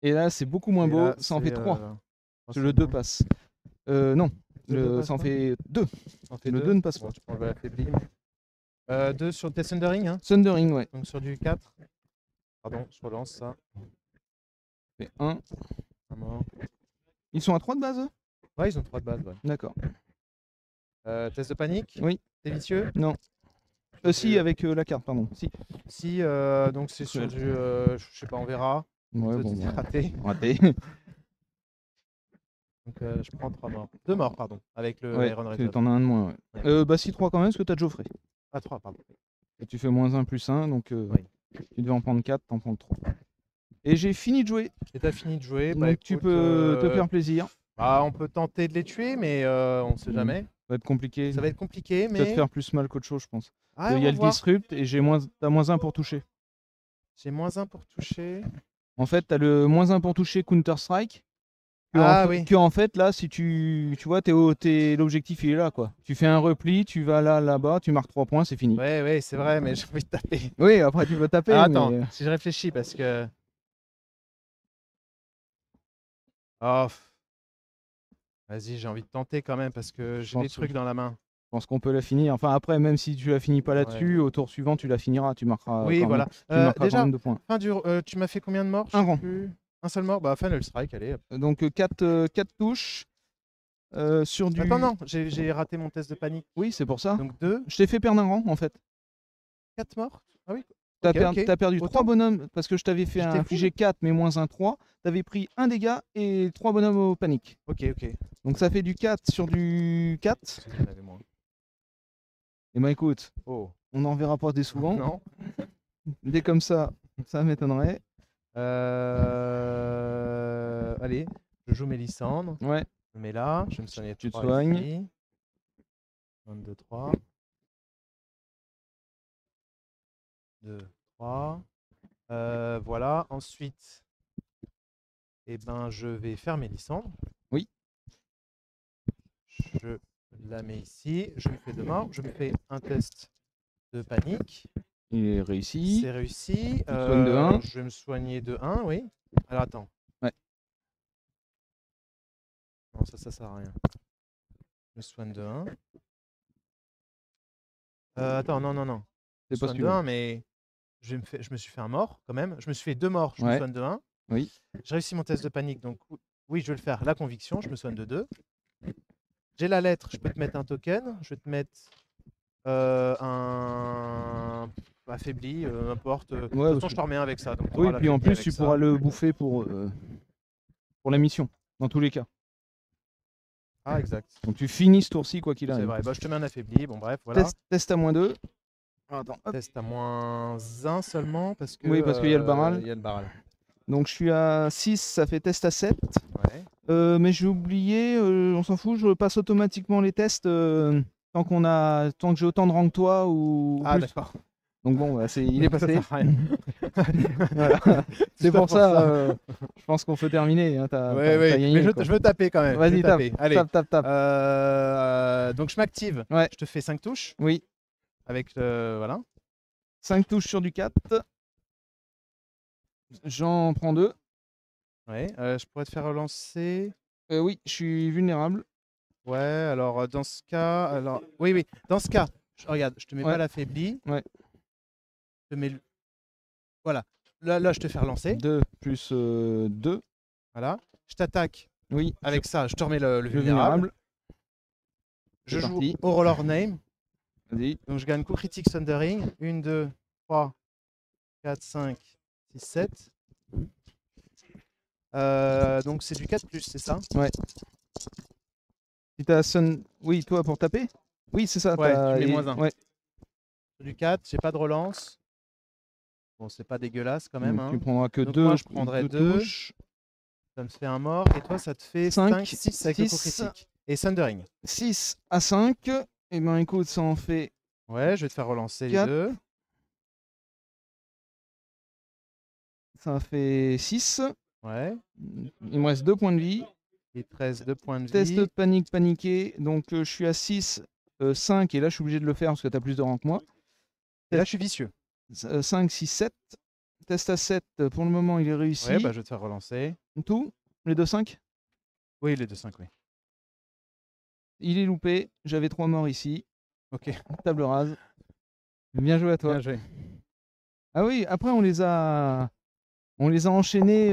Speaker 4: Et là, c'est beaucoup moins
Speaker 3: Et
Speaker 4: beau.
Speaker 3: là,
Speaker 4: Ça en fait 3.
Speaker 3: c'est
Speaker 4: Le 2
Speaker 3: combien?
Speaker 4: passe. Non,
Speaker 3: Le deux passe
Speaker 4: ça en
Speaker 3: pas
Speaker 4: fait 2.
Speaker 3: Ça en fait
Speaker 4: Le
Speaker 3: 2.
Speaker 4: 2 ne passe
Speaker 3: Bon,
Speaker 4: pas.
Speaker 3: tu prends le affaibli. 2 sur tes Sundering, hein.
Speaker 4: Sundering, ouais.
Speaker 3: Donc sur du 4. Pardon, je relance ça.
Speaker 4: Fait 1.
Speaker 3: Un mort.
Speaker 4: Ils sont à 3 de base, eux?
Speaker 3: Ouais, ils ont 3 de base. Ouais.
Speaker 4: D'accord.
Speaker 3: Test de panique.
Speaker 4: Oui.
Speaker 3: T'es vicieux.
Speaker 4: Non. Si, avec la carte, pardon. Si.
Speaker 3: Si, donc c'est sur du. Je sais pas, on verra.
Speaker 4: Ouais,
Speaker 3: Toi,
Speaker 4: bon,
Speaker 3: t'es
Speaker 4: bah,
Speaker 3: raté.
Speaker 4: raté.
Speaker 3: Donc je prends 3 morts. 2 morts, pardon. Avec le
Speaker 4: Ouais,
Speaker 3: Iron Resolve.
Speaker 4: t'en as un de moins, ouais. Bah si, 3 quand même, parce que t'as Geoffrey.
Speaker 3: Ah, 3, pardon.
Speaker 4: Et tu fais -1 + 1, donc
Speaker 3: Oui.
Speaker 4: tu devais en prendre 4, t'en prends 3. Et j'ai fini de jouer.
Speaker 3: Et t'as fini de jouer.
Speaker 4: Donc
Speaker 3: Bah, écoute,
Speaker 4: tu peux te faire plaisir.
Speaker 3: Bah, on peut tenter de les tuer, mais on sait jamais.
Speaker 4: Ça va être compliqué.
Speaker 3: Ça va être compliqué,
Speaker 4: Ça va te
Speaker 3: mais.
Speaker 4: faire plus mal qu'autre chose, je pense.
Speaker 3: Ah,
Speaker 4: Il
Speaker 3: on
Speaker 4: y
Speaker 3: va
Speaker 4: a le
Speaker 3: voir.
Speaker 4: disrupt et t'as -1 pour toucher.
Speaker 3: J'ai -1 pour toucher.
Speaker 4: En fait, t'as le -1 pour toucher Counter-Strike.
Speaker 3: Oui.
Speaker 4: En fait, là, si tu vois, l'objectif il est là, quoi. Tu fais un repli, tu vas là-bas, tu marques 3 points, c'est fini.
Speaker 3: Ouais, c'est vrai, mais j'ai envie de taper.
Speaker 4: Oui, après tu peux taper.
Speaker 3: Ah, attends,
Speaker 4: mais...
Speaker 3: si je réfléchis, parce que. Oh. Vas-y, j'ai envie de tenter quand même, parce que j'ai des
Speaker 4: pense
Speaker 3: trucs dans la main.
Speaker 4: Je pense qu'on peut la finir. Enfin, après, même si tu la finis pas là-dessus,
Speaker 3: Ouais.
Speaker 4: au tour suivant, tu la finiras. Tu marqueras
Speaker 3: Oui,
Speaker 4: quand
Speaker 3: voilà.
Speaker 4: même, tu marqueras
Speaker 3: Déjà,
Speaker 4: quand même 2 points.
Speaker 3: tu m'as fait combien de morts? Je
Speaker 4: Un
Speaker 3: sais
Speaker 4: rang.
Speaker 3: plus. Un seul mort? Bah, Funnel Strike, allez.
Speaker 4: Donc 4 touches sur du.
Speaker 3: Attends, non, j'ai raté mon test de panique.
Speaker 4: Oui, c'est pour ça.
Speaker 3: Donc 2,
Speaker 4: Je t'ai fait perdre un rang, en fait.
Speaker 3: 4 morts? Ah oui.
Speaker 4: T'as
Speaker 3: Ok.
Speaker 4: perdu
Speaker 3: Autant.
Speaker 4: 3 bonhommes parce que je t'avais fait
Speaker 3: J'étais
Speaker 4: infliger 4 mais -1, 3. T'avais pris 1 dégât et 3 bonhommes au panique.
Speaker 3: Ok.
Speaker 4: Donc ça fait du 4 sur du 4.
Speaker 3: C'est qu'il y en avait moins.
Speaker 4: Et bah écoute,
Speaker 3: Oh.
Speaker 4: on n'en verra pas des souvent.
Speaker 3: Non.
Speaker 4: Dès comme ça m'étonnerait.
Speaker 3: Allez, je joue Mélissandre.
Speaker 4: Ouais.
Speaker 3: Je me mets là, je me soigne.
Speaker 4: Tu te soignes.
Speaker 3: 22, 3. 2, 3. Voilà. Ensuite, eh ben, je vais faire Mélissandre.
Speaker 4: Oui.
Speaker 3: Je la mets ici. Je me fais 2 morts. Je me fais un test de panique.
Speaker 4: Il est réussi.
Speaker 3: C'est réussi.
Speaker 4: Tu te soignes de 1.
Speaker 3: Je vais me soigner de 1, oui. Alors attends.
Speaker 4: Ouais.
Speaker 3: Non, ça sert à rien. Je me soigne de 1. Attends, non.
Speaker 4: C'est pas
Speaker 3: Je me soigne de
Speaker 4: celui-là.
Speaker 3: 1, mais je me suis fait un mort quand même. Je me suis fait 2 morts, je me
Speaker 4: Ouais.
Speaker 3: soigne de 1.
Speaker 4: Oui.
Speaker 3: J'ai réussi mon test de panique, donc oui, je vais le faire. La conviction, je me soigne de 2. J'ai la lettre, je peux te mettre un token. Je vais te mettre un affaibli, n'importe. De toute façon, je t'en remets un avec ça. Donc
Speaker 4: Oui,
Speaker 3: t'auras
Speaker 4: puis en
Speaker 3: l'affaibli
Speaker 4: plus,
Speaker 3: avec
Speaker 4: tu
Speaker 3: ça.
Speaker 4: pourras le bouffer pour la mission, dans tous les cas.
Speaker 3: Ah, exact.
Speaker 4: Donc tu finis ce tour-ci, quoi qu'il
Speaker 3: C'est
Speaker 4: arrive.
Speaker 3: vrai. Bah, je te mets un affaibli. Bon, bref, voilà.
Speaker 4: Test à -2. Attends, hop.
Speaker 3: Test à -1 seulement parce que.
Speaker 4: Oui, parce qu'il y a le barral.
Speaker 3: Il y a le barral.
Speaker 4: Donc je suis à 6, ça fait test à 7.
Speaker 3: Ouais.
Speaker 4: Mais j'ai oublié, on s'en fout, je passe automatiquement les tests tant que j'ai autant de rang que toi ou
Speaker 3: Ah,
Speaker 4: plus.
Speaker 3: d'accord.
Speaker 4: Donc bon, bah, il est passé.
Speaker 3: Ça sert à rien.
Speaker 4: Voilà. C'est pour ça,
Speaker 3: ça.
Speaker 4: je pense qu'on peut terminer. Hein, t'as gagné,
Speaker 3: mais
Speaker 4: quoi.
Speaker 3: je veux taper quand même.
Speaker 4: Vas-y, tape.
Speaker 3: Allez.
Speaker 4: Tape.
Speaker 3: Donc je m'active.
Speaker 4: Ouais.
Speaker 3: Je te fais 5 touches.
Speaker 4: Oui.
Speaker 3: Avec voilà.
Speaker 4: 5 touches sur du 4. J'en prends 2.
Speaker 3: Ouais. Je pourrais te faire relancer.
Speaker 4: Oui, je suis vulnérable.
Speaker 3: Ouais, alors dans ce cas. Alors... Oui. Dans ce cas, regarde, je te mets pas l'affaibli.
Speaker 4: Ouais.
Speaker 3: Je te mets. Voilà. Là, je te fais relancer.
Speaker 4: 2 plus 2.
Speaker 3: Voilà. Je t'attaque.
Speaker 4: Oui.
Speaker 3: Avec ça, je te remets le vulnérable. Je joue
Speaker 4: parti.
Speaker 3: Horror Name.
Speaker 4: Vas-y.
Speaker 3: Donc je gagne coup critique Thundering. 1, 2, 3, 4, 5, 6, 7. Donc c'est du 4+, c'est ça?
Speaker 4: Ouais. Si t'as Oui, toi pour taper? Oui, c'est ça.
Speaker 3: Ouais, tu mets -1.
Speaker 4: Ouais.
Speaker 3: Du 4, j'ai pas de relance. Bon, c'est pas dégueulasse quand même.
Speaker 4: Donc,
Speaker 3: hein.
Speaker 4: tu prendras que
Speaker 3: Donc
Speaker 4: 2.
Speaker 3: moi, je prendrai 2.
Speaker 4: touches.
Speaker 3: Ça me fait un mort. Et toi, ça te fait
Speaker 4: 5,
Speaker 3: 5, 6 avec le coup critique. Et Thundering.
Speaker 4: 6 à 5. Et ben écoute, ça en fait.
Speaker 3: Ouais, je vais te faire relancer
Speaker 4: 4.
Speaker 3: les deux.
Speaker 4: Ça fait 6.
Speaker 3: Ouais.
Speaker 4: Il me reste 2 points de vie.
Speaker 3: Et 13, 2 points de
Speaker 4: Test
Speaker 3: vie.
Speaker 4: de panique, paniqué. Donc je suis à 6. 5, et là je suis obligé de le faire parce que tu as plus de rang que moi.
Speaker 3: Et là, je suis vicieux.
Speaker 4: 5, 6, 7. Test à 7, pour le moment il est réussi.
Speaker 3: Ouais, bah, je vais te faire relancer.
Speaker 4: Tout. Les 2, 5.
Speaker 3: Oui, les 2-5, oui.
Speaker 4: Il est loupé. J'avais 3 morts ici.
Speaker 3: Ok,
Speaker 4: Table rase. Bien joué à toi.
Speaker 3: bien joué.
Speaker 4: Ah oui, après on les a enchaînés